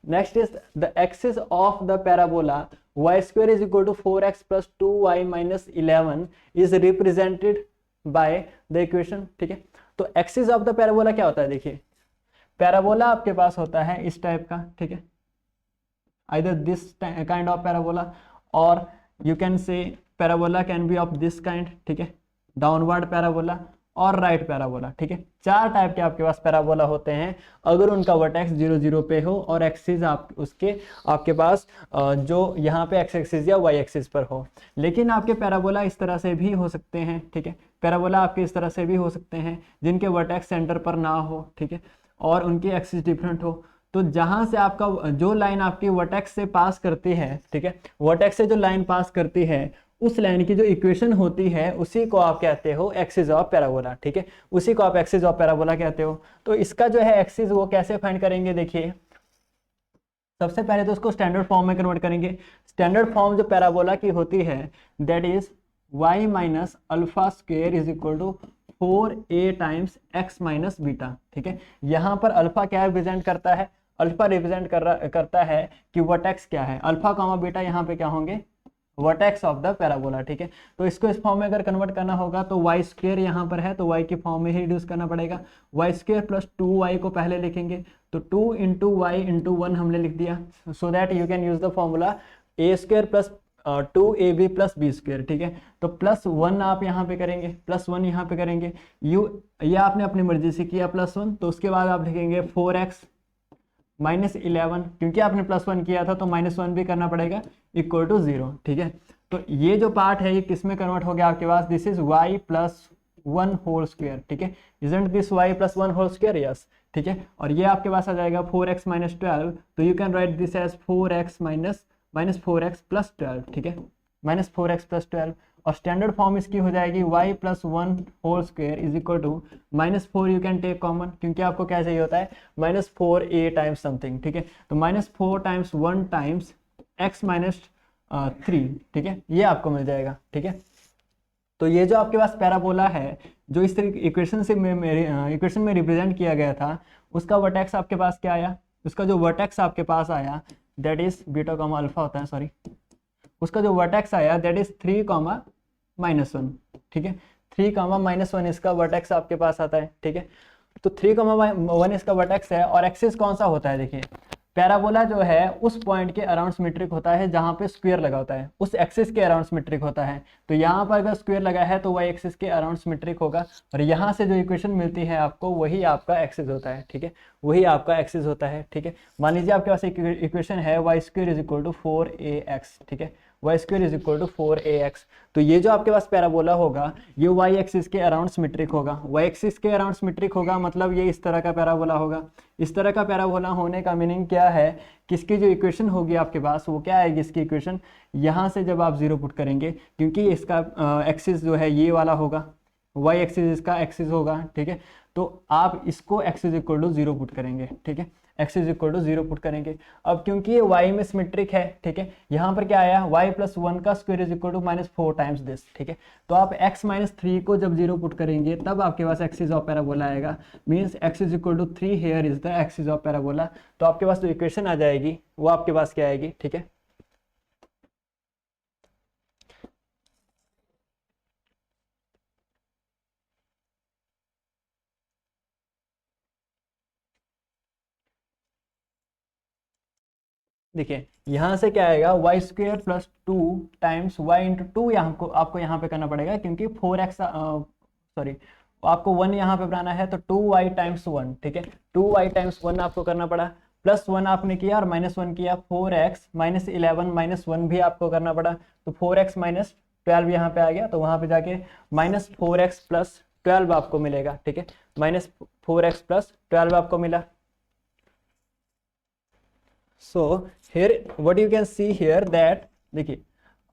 next is the axis of the parabola y square is equal to 4x plus 2y minus 11 is represented by the equation, ठीक है। तो axis of the parabola क्या होता है, देखिए parabola आपके पास होता है इस टाइप का, ठीक है, either this kind of parabola or you can say parabola can be of this kind, ठीक है, डाउनवर्ड पैराबोला और राइट पैराबोला, ठीक है। चार टाइप के आपके पास पैराबोला होते हैं अगर उनका वर्टेक्स 0 0 पे हो और एक्सिस आपके पास जो यहाँ पे एक्स एक्सिस या वाई एक्सिस पर हो। लेकिन आपके पैराबोला इस तरह से भी हो सकते हैं, ठीक है, पैराबोला आपके इस तरह से भी हो सकते हैं जिनके वर्टेक्स सेंटर पर ना हो, ठीक है, और उनकी एक्सिस डिफरेंट हो। तो जहां से आपका जो लाइन आपकी वर्टेक्स से पास करती है, ठीक है, वर्टेक्स से जो लाइन पास करती है उस लाइन की जो इक्वेशन होती है उसी को आप कहते हो एक्सिस ऑफ पैराबोला, ठीक है, उसी को आप एक्सिस ऑफ पैराबोला कहते हो। तो इसका जो है एक्सिस वो कैसे फाइंड करेंगे, देखिए सबसे पहले तो उसको स्टैंडर्ड फॉर्म में कन्वर्ट करेंगे। स्टैंडर्ड फॉर्म जो पैराबोला की होती है that is y minus alpha square is equal to 4a times x minus beta, ठीक है। यहाँ पर अल्फा क्या रिप्रेजेंट करता है, अल्फा रिप्रेजेंट करता है कि वर्टेक्स क्या है, अल्फा कामा बीटा यहाँ पे क्या होंगे, वर्टेक्स ऑफ द पैराबोला, ठीक है। तो इसको इस फॉर्म में अगर कन्वर्ट करना होगा तो वाई स्क्वेयर यहाँ पर है तो वाई की फॉर्म में ही रिड्यूस करना पड़ेगा। वाई स्क्वेयर प्लस 2y को पहले लिखेंगे तो 2 इंटू वाई इंटू 1 हमने लिख दिया, so that you can use the formula a square plus 2ab plus b square, ठीक है। तो +1 आप यहाँ पे करेंगे, +1 यहाँ पे करेंगे, ये आपने अपनी मर्जी से किया +1, तो उसके बाद आप लिखेंगे 4x माइनस 11, क्योंकि आपने +1 किया था तो -1 भी करना पड़ेगा, इक्वल टू 0, ठीक है। तो ये जो पार्ट है ये किस में कन्वर्ट हो गया आपके पास, this is y plus 1 whole square, ठीक है, isn't this y plus 1 whole square, yes, ठीक है। और ये आपके पास आ जाएगा 4x माइनस 12, तो you can write this as 4x minus 4x plus 12, ठीक है, माइनस 4x प्लस 12। और स्टैंडर्ड फॉर्म इसकी हो जाएगी y plus 1 whole square is equal to -4, you can take common क्योंकि आपको क्या चाहिए होता है -4a टाइम्स समथिंग, ठीक है। तो -4 टाइम्स 1 टाइम्स x माइनस 3, ठीक है, ये आपको मिल जाएगा, ठीक है। तो ये जो आपके पास पैराबोला है जो इस तरीके इक्वेशन में रिप्रेजेंट किया गया था उसका वर्टेक्स आपके पास क्या आया, उसका जो वर्टेक्स आपके पास आया that is beta comma alpha होता है, सॉरी, उसका जो वर्टेक्स आया दैट इज 3 कॉमा -1, ठीक है, 3 कॉमा -1 इसका वर्टेक्स आपके पास आता है, ठीक है। तो 3 कॉमा 1 इसका वर्टेक्स है और एक्सिस कौन सा होता है, देखिए पैराबोला जो है उस पॉइंट के अराउंड सिमेट्रिक होता है जहां पे स्क्वायर लगा होता है, उस एक्सिस के अराउंड सिमेट्रिक होता है। तो यहाँ पर अगर स्क्वायर लगा है तो वह एक्सिस के अराउंड सिमेट्रिक होगा और यहाँ से जो इक्वेशन मिलती है आपको वही आपका एक्सिस होता है, ठीक है, वही आपका एक्सिस होता है, ठीक है। मान लीजिए आपके पास एक इक्वेशन है y square is equal to 4ax, ठीक है, y square is equal to 4ax। तो ये जो आपके पास पैराबोला होगा ये y एक्सिस के अराउंड सिमेट्रिक होगा, y एक्सिस के अराउंड सिमेट्रिक होगा मतलब ये इस तरह का पैराबोला होगा। इस तरह का पैराबोला होने का मीनिंग क्या है, किसकी जो इक्वेशन होगी आपके पास वो क्या आएगी, इसकी इक्वेशन यहाँ से जब आप 0 पुट करेंगे क्योंकि इसका एक्सिस जो है ये वाला होगा, y एक्सिस इसका एक्सिस होगा, ठीक है। तो आप इसको एक्सिस इक्वल टू 0 पुट करेंगे, ठीक है, एक्सिस इक्वल टू 0 पुट करेंगे। अब क्योंकि ये y में सिमेट्रिक है, ठीक है, यहाँ पर क्या आया y प्लस 1 का square is equal to -4 times this, ठीक है। तो आप x माइनस 3 को जब 0 पुट करेंगे तब आपके पास एक्सिस ऑफ पैराबोला आएगा, means x is equal to 3 here is the axis of parabola. तो आपके पास जो इक्वेशन आ जाएगी वो आपके पास क्या आएगी, ठीक है। देखिए यहाँ से क्या आएगा y square plus 2 times y into 2, यहाँ को आपको यहाँ पे करना पड़ेगा क्योंकि 4x सॉरी आपको 1 यहाँ पे बनाना है तो 2y टाइम्स 1, ठीक है, 2y टाइम्स 1 आपको करना पड़ा, प्लस 1 आपने किया और -1 किया, 4x माइनस 11 -1 भी आपको करना पड़ा, तो 4x माइनस 12 यहाँ पे आ गया, तो वहाँ पे जाके -4x प्लस 12 आपको मिलेगा, ठीक है, -4x प्लस 12 आपको मिला। So here what you can see here that, देखिए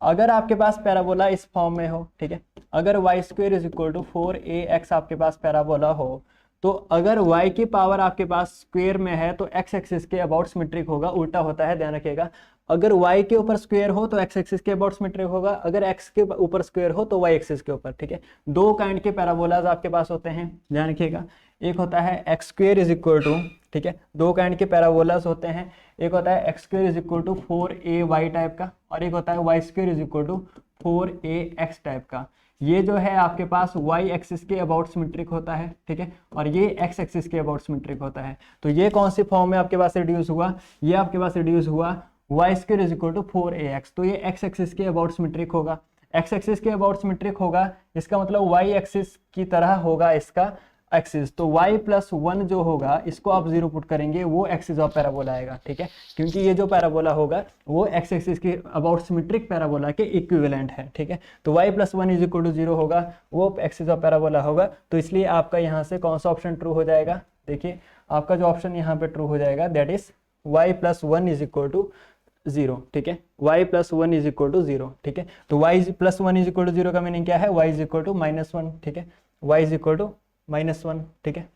अगर आपके पास पैराबोला इस फॉर्म में हो, ठीक है, अगर y square is equal to 4ax आपके पास पैराबोला हो तो अगर y की पावर आपके पास स्क्वायर में है तो x एक्सिस के अबाउट सिमेट्रिक होगा, उल्टा होता है ध्यान रखिएगा। अगर y के ऊपर स्क्वायर हो तो x एक्सिस के अबाउट सिमेट्रिक होगा, अगर x के ऊपर स्क्वायर हो तो y एक्सिस के ऊपर, ठीक है। दो काइंड के पैराबोलाज आपके पास होते हैं, ध्यान रखिएगा। एक होता है x square is equal to, ठीक है, दो काइंड के पैराबोलास होते हैं, एक होता है x square is equal to 4ay type का और एक होता है y square is equal to 4ax type का। ये जो है आपके पास y एक्सिस के अबाउट सिमेट्रिक होता है, ठीक है, और ये x एक्सिस के अबाउट सिमेट्रिक होता है। तो ये कौन सी फॉर्म में आपके पास रिड्यूस हुआ, ये आपके पास रिड्यूस हुआ y square is equal to 4ax, तो ये x एक्सिस के अबाउट सिमेट्रिक होगा, x एक्सिस के अबाउट सिमेट्रिक होगा, इसका मतलब y एक्सिस की तरह होगा इसका एक्सिस, तो y प्लस 1 जो होगा इसको आप 0 पुट करेंगे, वो एक्सिस ऑफ पैराबोला आएगा, ठीक है, क्योंकि ये जो पैराबोला होगा वो एक्स एक्सिस के अबाउट सिमेट्रिक पैराबोला के इक्विवेलेंट है, ठीक है। तो y plus 1 is equal to 0 होगा, वो एक्सिस ऑफ पैराबोला होगा, तो इसलिए आपका यहाँ से कौन सा ऑप्शन ट्रू हो जाएगा, देखिए आपका जो ऑप्शन यहाँ पे ट्रू हो जाएगा that is y plus 1 is equal to 0, ठीक है, y plus 1 is equal to 0, ठीक है। तो y plus 1 is equal to 0 का मीनिंग क्या है, y इज इक्वल टू -1, ठीक है, y इज इक्वल टू -1, ठीक है।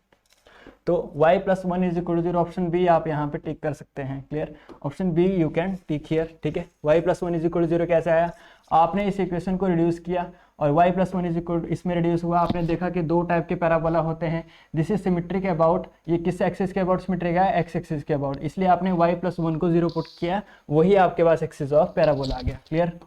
तो y plus 1 is equal to 0, option b आप यहाँ पे टिक कर सकते हैं, clear, option b you can tick here, ठीक है। y plus 1 is equal to 0 कैसे आया, आपने इस इक्वेशन को रिड्यूस किया और y plus 1 is equal to इसमें रिड्यूस हुआ, आपने देखा कि दो टाइप के पैराबोला होते हैं, दिस इज सिमेट्रिक अबाउट, ये किस एक्सिस के अबाउट सिमेट्रिक है, एक्स एक्सिस के अबाउट, इसलिए आपने y प्लस 1 को 0 पुट किया, वही आपके पास एक्सिस ऑफ पैराबोला आ गया, क्लियर।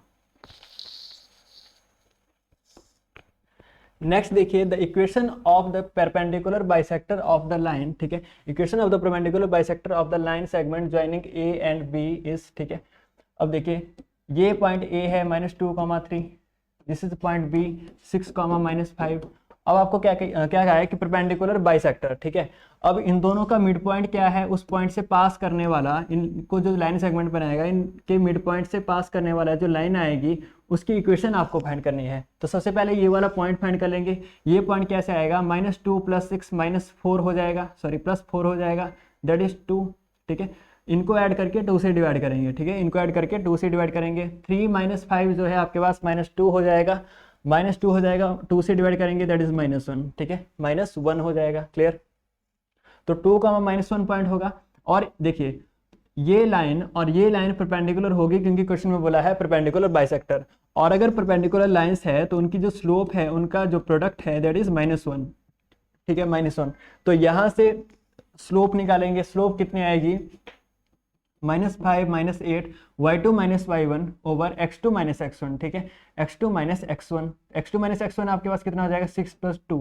नेक्स्ट देखिए the equation of the perpendicular bisector of the line, ठीक है, equation of the perpendicular bisector of the line segment joining A and B is, ठीक है। अब देखिए ये पॉइंट ए है -2,3, दिस इज पॉइंट बी 6,-5। अब आपको क्या कहा है कि परपेंडिकुलर बाइसेक्टर, ठीक है। अब इन दोनों का मिड पॉइंट क्या है, उस पॉइंट से पास करने वाला, इनको जो लाइन सेगमेंट बनाएगा इनके मिड पॉइंट से पास करने वाला जो लाइन आएगी उसकी इक्वेशन आपको फाइंड करनी है। तो सबसे पहले ये वाला पॉइंट फाइंड कर लेंगे, ये पॉइंट कैसे आएगा, -2 + 6 -4 हो जाएगा, सॉरी +4 हो जाएगा, दैट इज 2, ठीक है। इनको ऐड करके 2 से डिवाइड करेंगे, ठीक है, इनको ऐड करके 2 से डिवाइड करेंगे, 3 - 5 जो है आपके पास -2 हो जाएगा, -2 हो जाएगा, 2 से डिवाइड करेंगे दैट इज -1, ठीक है, -1 हो जाएगा, क्लियर। तो 2, -1 पॉइंट होगा, और देखिए ये लाइन और ये लाइन परपेंडिकुलर होगी, क्योंकि क्वेश्चन में बोला है परपेंडिकुलर बाइसेक्टर, और अगर परपेंडिकुलर लाइंस है तो उनकी जो स्लोप है, उनका जो प्रोडक्ट है दैट इज -1, ठीक है, -1। तो यहाँ से स्लोप निकालेंगे, स्लोप कितनी आएगी, -5 - 8 y2 - y1 over x2 - x1, ठीक है, x2 - x1, x2 - x1 आपके पास कितना हो जाएगा, 6 + 2,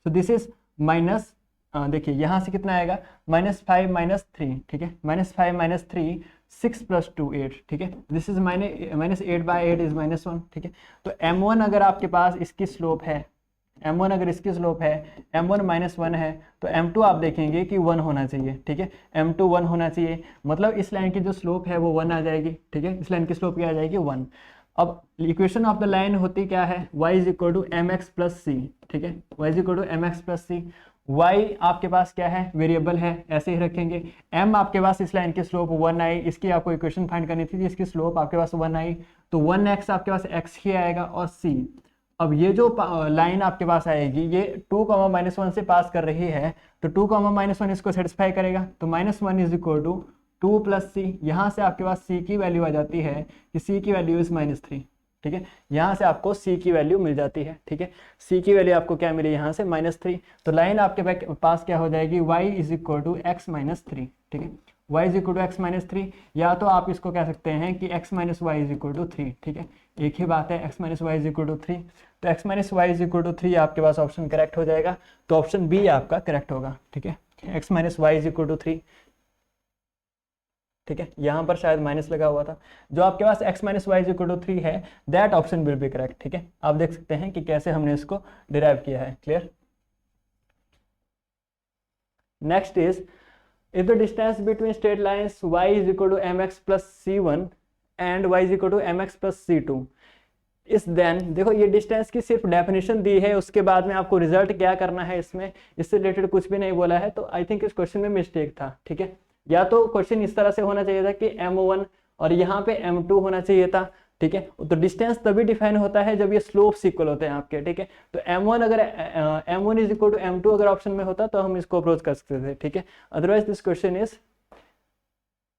सो दिस इज माइनस, देखिए यहाँ से कितना आएगा, -5 - 3, ठीक है, -5 - 3 6 + 2 8, ठीक है, दिस इज -8/8 इज -1, ठीक है। तो m1 अगर आपके पास इसकी स्लोप है, m1 अगर इसकी स्लोप है, m1 -1 है, तो m2 आप देखेंगे कि 1 होना चाहिए, ठीक है, m2 1 होना चाहिए, मतलब इस लाइन की जो स्लोप है वो 1 आ जाएगी, ठीक है, इस लाइन की स्लोप क्या आ जाएगी, 1। अब इक्वेशन ऑफ द लाइन होती क्या है, y = mx + c, ठीक है, y = mx + c, y आपके पास क्या है, वेरिएबल है, ऐसे ही रखेंगे, m आपके पास इस लाइन की स्लोप 1 आई, इसकी आपको इक्वेशन फाइंड करनी थी, इसकी स्लोप आपके पास 1 आई, तो 1x आपके पास x ही आएगा, और c, अब ये जो लाइन आपके पास आएगी ये 2, -1 से पास कर रही है, तो 2, -1 इसको सेटिस्फाई करेगा, तो -1 इज इक्वल टू 2 + c, यहाँ से आपके पास c की वैल्यू आ जाती है कि c की वैल्यू इज -3, ठीक है, यहाँ से आपको c की वैल्यू मिल जाती है, ठीक है, c की वैल्यू आपको क्या मिली यहाँ से -3, तो लाइन आपके पास क्या हो जाएगी, y = x - 3, ठीक है, y = x - 3, या तो आप इसको कह सकते हैं कि x - y = 3, ठीक है, एक ही बात है, x - y = 3, तो x - y = 3 आपके पास ऑप्शन करेक्ट हो जाएगा, तो ऑप्शन बी आपका करेक्ट होगा, ठीक है, x - y = 3, ठीक है, यहाँ पर शायद माइनस लगा हुआ था, जो आपके पास x - y = 3 है, that option will be correct, ठीक है। आप देख सकते हैं कि कैसे हमने इसको डिराइव किया है, clear. Next is if the distance between straight lines y = mx + c1 and y = mx + c2 इस देन, देखो ये डिस्टेंस की सिर्फ डेफिनेशन दी है, उसके बाद में आपको रिजल्ट क्या करना है, इसमें इससे रिलेटेड कुछ भी नहीं बोला है, तो आई थिंक इस क्वेश्चन में मिस्टेक था, ठीक है, या तो क्वेश्चन इस तरह से होना चाहिए था कि m1 और यहाँ पे m2 होना चाहिए था, ठीक है, तो डिस्टेंस तभी डिफाइन होता है जब ये स्लोप्स इक्वल होते हैं आपके, ठीक है, तो m1 अगर m1 = m2 अगर ऑप्शन में होता तो हम इसको अप्रोच कर सकते थे, ठीक है, अदरवाइज दिस क्वेश्चन इज,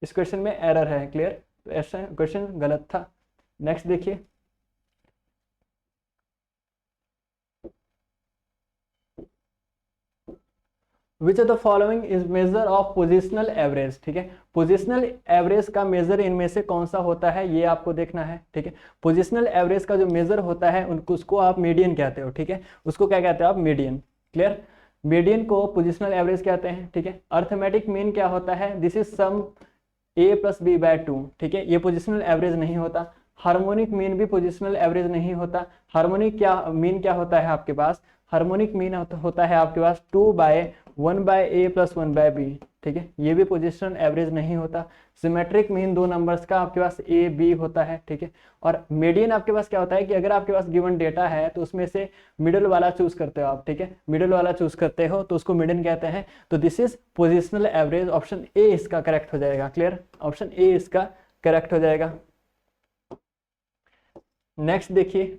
इस क्वेश्चन में एरर है, क्लियर, तो ऐसा क्वेश्चन गलत था। नेक्स्ट देखिए, which of the following is measure of positional average, ठीक है, पोजिशनल एवरेज का मेजर इनमें से कौन सा होता है ये आपको देखना है, ठीक है, पोजिशनल एवरेज का जो मेजर होता है उनको, उसको आप मीडियन कहते हो, ठीक है, उसको क्या कहते हो आप, मीडियन, क्लियर, मीडियन को पोजिशनल एवरेज कहते हैं, ठीक है। अर्थमेटिक मीन क्या होता है, this is some a + b/2, ठीक है, ये पोजिशनल एवरेज नहीं होता। हार्मोनिक मीन भी पोजिशनल एवरेज नहीं होता। हार्मोनिक क्या मीन क्या होता है आपके पास, हार्मोनिक मीन होता है आपके पास 2/1/a + 1/b, ठीक है। ये भी पोजिशनल एवरेज नहीं होता। सिमेट्रिक मीन दो नंबर्स का आपके पास a b होता है, ठीक है। और मीडियन आपके पास क्या होता है कि अगर आपके पास गिवन डेटा है तो उसमें से मिडिल वाला चूज करते हो आप, ठीक है। मिडिल वाला चूज करते हो तो उसको मीडियन कहते हैं। तो this is positional average, option A इसका करेक्ट हो जाएगा। क्लियर, ऑप्शन ए इसका करेक्ट हो जाएगा। नेक्स्ट देखिए,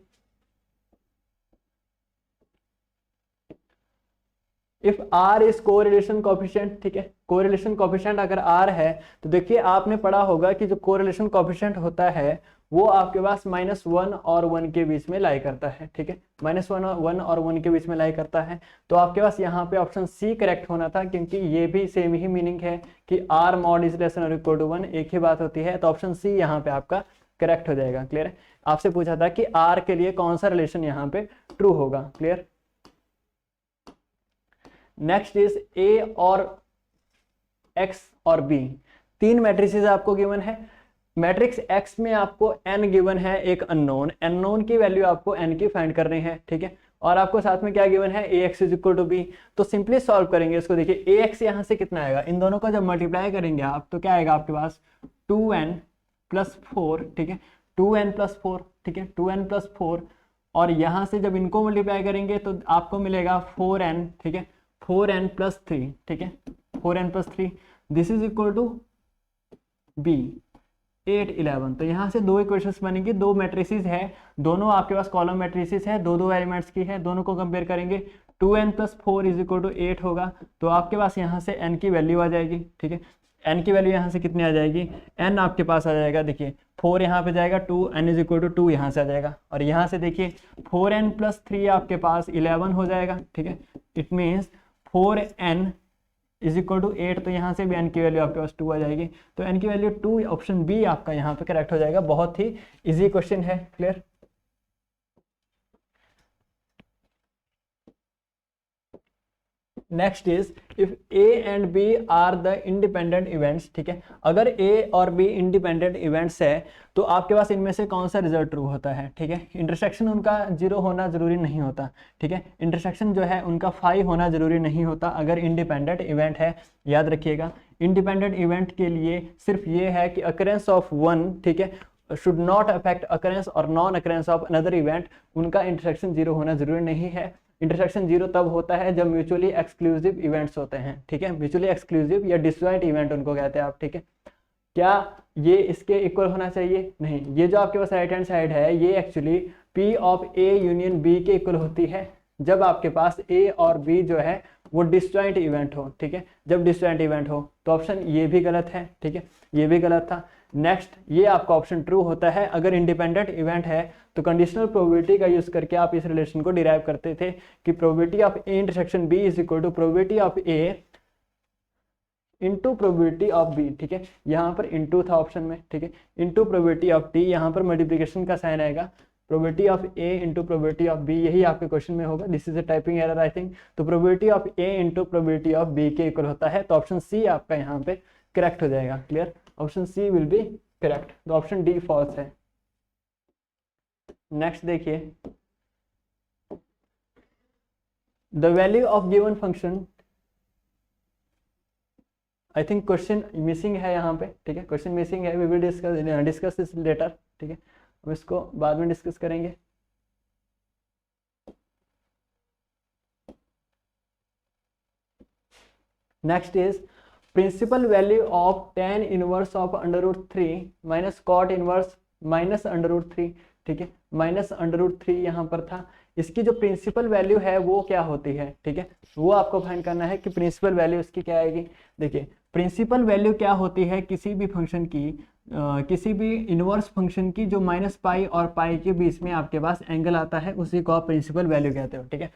if r is correlation coefficient, ठीक है। कोरिलेशन कोफिशिएंट अगर आर है तो देखिए आपने पढ़ा होगा कि जो कोरिलेशन कोफिशिएंट होता है वो आपके पास -1 और 1 के बीच में लाई करता है, ठीक है। -1 और 1 के बीच में लाई करता है। तो आपके पास यहाँ पे ऑप्शन सी करेक्ट होना था, क्योंकि ये भी सेम ही मीनिंग है कि आर मॉड इज लेस और इक्वल टू 1, एक ही बात होती है। तो ऑप्शन सी यहाँ पे आपका करेक्ट हो जाएगा। क्लियर है, आपसे पूछा था कि आर के लिए कौन सा रिलेशन यहाँ पे ट्रू होगा। क्लियर। नेक्स्ट इज ए और एक्स और बी, तीन मैट्रिसेस आपको गिवन है। मैट्रिक्स एक्स में आपको एन गिवन है, एक अननोन की वैल्यू आपको एन की फाइंड करनी है, ठीक है। और आपको साथ में क्या गिवन है, A X is equal to B. तो सिंपली सॉल्व करेंगे इसको। देखिए ए एक्स यहाँ से कितना आएगा, इन दोनों का जब मल्टीप्लाई करेंगे आप तो क्या आएगा आपके पास 2n + 4, ठीक है। 2n + 4, ठीक है, 2n + 4। और यहाँ से जब इनको मल्टीप्लाई करेंगे तो आपको मिलेगा 4n, ठीक है, 4n + 3, ठीक है, 4n + 3। This is equal to be 8 11। तो यहाँ से दो इक्वेशंस बनेंगी, दो मैट्रिसेस है, दोनों आपके पास कॉलम मैट्रिसेस है, दो एलिमेंट्स की है, दोनों को कंपेयर करेंगे। 2n + 4 = 8 होगा। तो आपके पास यहाँ से n की वैल्यू आ जाएगी, ठीक है। n की वैल्यू यहाँ से कितनी आ जाएगी, n आपके पास आ जाएगा, देखिए 4 यहाँ पे जाएगा, 2n = 2 यहाँ से आ जाएगा। और यहाँ से देखिए 4n + 3 आपके पास 11 हो जाएगा, ठीक है। It means 4n = 8। तो यहाँ से भी n की वैल्यू आपके पास 2 आ जाएगी। तो n की वैल्यू 2, ऑप्शन बी आपका यहाँ पे करेक्ट हो जाएगा। बहुत ही इजी क्वेश्चन है। Clear. Next is if A and B are the independent events, ठीक है। अगर ए और बी इंडिपेंडेंट इवेंट्स है तो आपके पास इनमें से कौन सा रिजल्ट ट्रू होता है, ठीक है। इंटरसेक्शन उनका 0 होना जरूरी नहीं होता, ठीक है। इंटरसेक्शन जो है उनका 5 होना जरूरी नहीं होता अगर इंडिपेंडेंट इवेंट है। याद रखिएगा, इंडिपेंडेंट इवेंट के लिए सिर्फ ये है कि अकरेंस ऑफ 1, ठीक है, शुड नॉट अफेक्ट अकरेंस और non occurrence of another event. उनका इंटरसेक्शन 0 होना जरूरी नहीं है। इंटरसेक्शन 0 तब होता है जब म्यूचुअली एक्सक्लूसिव इवेंट्स होते हैं, ठीक है। म्यूचुअली एक्सक्लूसिव या डिसजॉइंट इवेंट उनको कहते हैं आप, ठीक है। क्या ये इसके इक्वल होना चाहिए, नहीं। ये जो आपके पास राइट हैंड साइड है ये actually P of A union B के इक्वल होती है जब आपके पास A और B जो है वो डिसजॉइंट इवेंट हो, ठीक है। जब डिसजॉइंट इवेंट हो तो ऑप्शन ये भी गलत है, ठीक है, ये भी गलत था। नेक्स्ट, ये आपका ऑप्शन ट्रू होता है अगर इंडिपेंडेंट इवेंट है। तो कंडीशनल प्रोबेबिलिटी का यूज करके आप इस रिलेशन को डिराइव करते थे कि probability of A intersection B is equal to probability of A into probability of B, ठीक है। यहाँ पर इंटू था ऑप्शन में, ठीक है, इंटू प्रोबेबिलिटी ऑफ T, यहाँ पर मल्टीप्लिकेशन का साइन आएगा। Probability of A into probability of B, यही आपके क्वेश्चन में होगा। This is a typing error I think. तो probability of A into probability of B के इक्वल होता है। तो ऑप्शन सी आपका यहाँ पे करेक्ट हो जाएगा। Clear, option c will be correct. तो ऑप्शन डी फॉल्स है। नेक्स्ट देखिए, the value of given function, I think question missing है यहाँ पे, ठीक है, क्वेश्चन मिसिंग है। We will discuss this later, ठीक है, हम इसको बाद में डिस्कस करेंगे। Next is principal value of tan inverse of √3 minus cot inverse minus √3, ठीक है, माइनस √3 यहाँ पर था। इसकी जो प्रिंसिपल वैल्यू है वो क्या होती है, ठीक है, वो आपको फाइंड करना है कि प्रिंसिपल वैल्यू इसकी क्या आएगी। देखिए प्रिंसिपल वैल्यू क्या होती है किसी भी फंक्शन की, किसी भी इनवर्स फंक्शन की जो -π और π के बीच में आपके पास एंगल आता है, उसी को आप प्रिंसिपल वैल्यू कहते हो, ठीक है।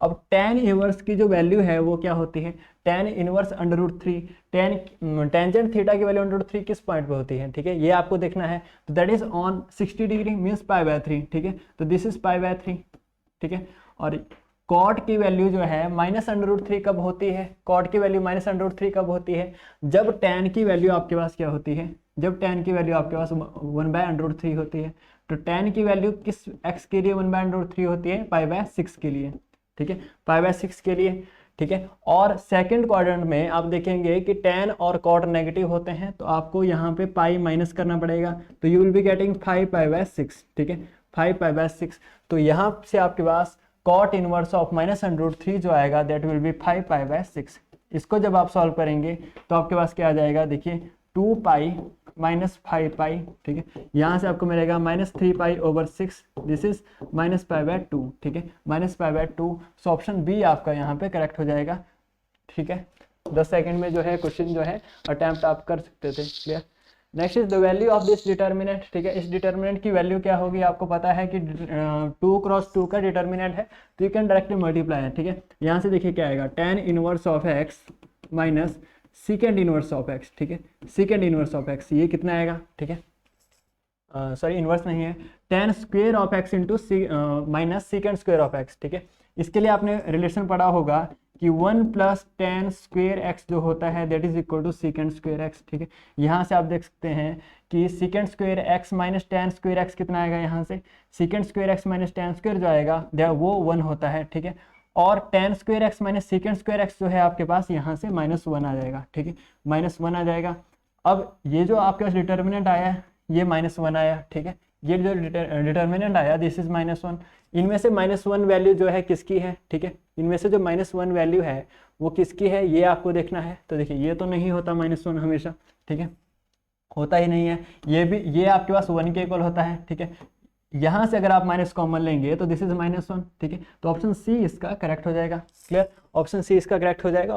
अब tan इनवर्स की जो वैल्यू है वो क्या होती है, tan इनवर्स √3, टेंजेंट थीटा की वैल्यू √3 किस पॉइंट पे होती है, ठीक है, ये आपको देखना है। तो that is on 60 degree means π/3, ठीक है। तो दिस इज π/3, ठीक है। और कॉट की वैल्यू जो है -√3 कब होती है, कॉट की वैल्यू -√3 कब होती है, जब tan की वैल्यू आपके पास क्या होती है, जब tan की वैल्यू आपके पास 1/√3 होती है। तो tan की वैल्यू किस x के लिए 1/√3 होती है, π/6 के लिए। ठीक है, π/6 के लिए, ठीक है। और सेकंड क्वाड्रेंट में आप देखेंगे कि tan और cot नेगेटिव होते हैं, तो आपको यहाँ पे पाई माइनस करना पड़ेगा, तो यू विल बी गेटिंग 5π/6, ठीक है, 5π/6। तो यहाँ से आपके पास cot इनवर्स ऑफ -√3 जो आएगा दैट विल बी 5π/6। इसको जब आप सॉल्व करेंगे तो आपके पास क्या आ जाएगा, देखिए 2π माइनस 5π, ठीक है। यहाँ से आपको मिलेगा -3π/6, दिस इज -π/2, ठीक है, -π/2। सो ऑप्शन बी आपका यहाँ पे करेक्ट हो जाएगा, ठीक है। 10 सेकंड में जो है क्वेश्चन जो है अटैम्प्ट आप कर सकते थे। Clear. Next is the value of this determinant, ठीक है। इस डिटर्मिनेंट की वैल्यू क्या होगी, आपको पता है कि 2 क्रॉस 2 का डिटर्मिनेंट है, तो यू कैन डायरेक्टली मल्टीप्लाई है, ठीक है। यहाँ से देखिए क्या आएगा, tan inverse of x minus second inverse of x, ठीक है, सेकेंड इनवर्स ऑफ x, ये कितना आएगा, ठीक है, सॉरी इनवर्स नहीं है, tan square of x into minus second square of x, ठीक है। इसके लिए आपने रिलेशन पढ़ा होगा कि 1 + tan स्क्वेयर x जो होता है that is equal to second square x, ठीक है। यहाँ से आप देख सकते हैं कि second square x minus tan square x कितना आएगा, यहाँ से second square x minus tan square जो आएगा वो 1 होता है, ठीक है। और tan square x minus second square x जो है आपके पास यहाँ से -1 आ जाएगा, ठीक है, -1 आ जाएगा। अब ये जो आपके पास डिटर्मिनेंट आया है ये -1 आया, ठीक है, ये जो डिटर्मिनेंट आया दिस इज -1। इनमें से -1 वैल्यू जो है किसकी है, ठीक है, इनमें से जो -1 वैल्यू है वो किसकी है ये आपको देखना है। तो देखिए ये तो नहीं होता -1 हमेशा, ठीक है, होता ही नहीं है, ये भी ये आपके पास 1 के इक्वल होता है, ठीक है। यहाँ से अगर आप माइनस कॉमन लेंगे तो दिस इज -1, ठीक है। तो ऑप्शन सी इसका करेक्ट हो जाएगा। क्लियर, ऑप्शन सी इसका करेक्ट हो जाएगा।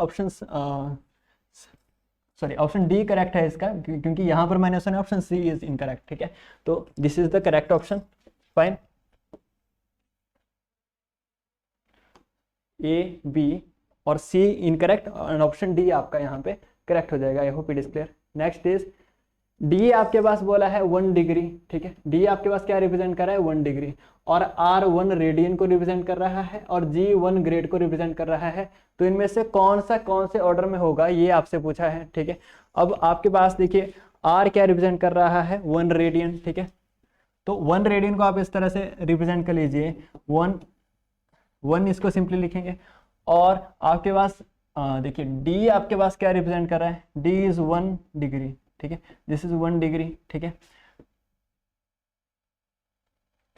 ऑप्शन डी करेक्ट है इसका, क्योंकि यहाँ पर -1 है, ऑप्शन सी इज इनकरेक्ट, ठीक है। तो this is the correct option, fine. A, b और सी इनकरेक्ट और ऑप्शन डी आपका यहाँ पे करेक्ट हो जाएगा। I hope it is clear. Next is d आपके पास बोला है 1 डिग्री, ठीक है। डी आपके पास क्या रिप्रेजेंट कर रहा है, 1 डिग्री, और आर 1 रेडियन को रिप्रेजेंट कर रहा है और जी 1 ग्रेड को रिप्रेजेंट कर रहा है। तो इनमें से कौन से ऑर्डर में होगा ये आपसे पूछा है, ठीक है। अब आपके पास देखिए आर क्या रिप्रेजेंट कर रहा है, 1 रेडियन, ठीक है। तो 1 रेडियन को आप इस तरह से रिप्रेजेंट कर लीजिए, 1 इसको सिंपली लिखेंगे। और आपके पास देखिए डी आपके पास क्या रिप्रेजेंट कर रहा है, डी इज 1 डिग्री, ठीक है, दिस इज 1 डिग्री, ठीक है,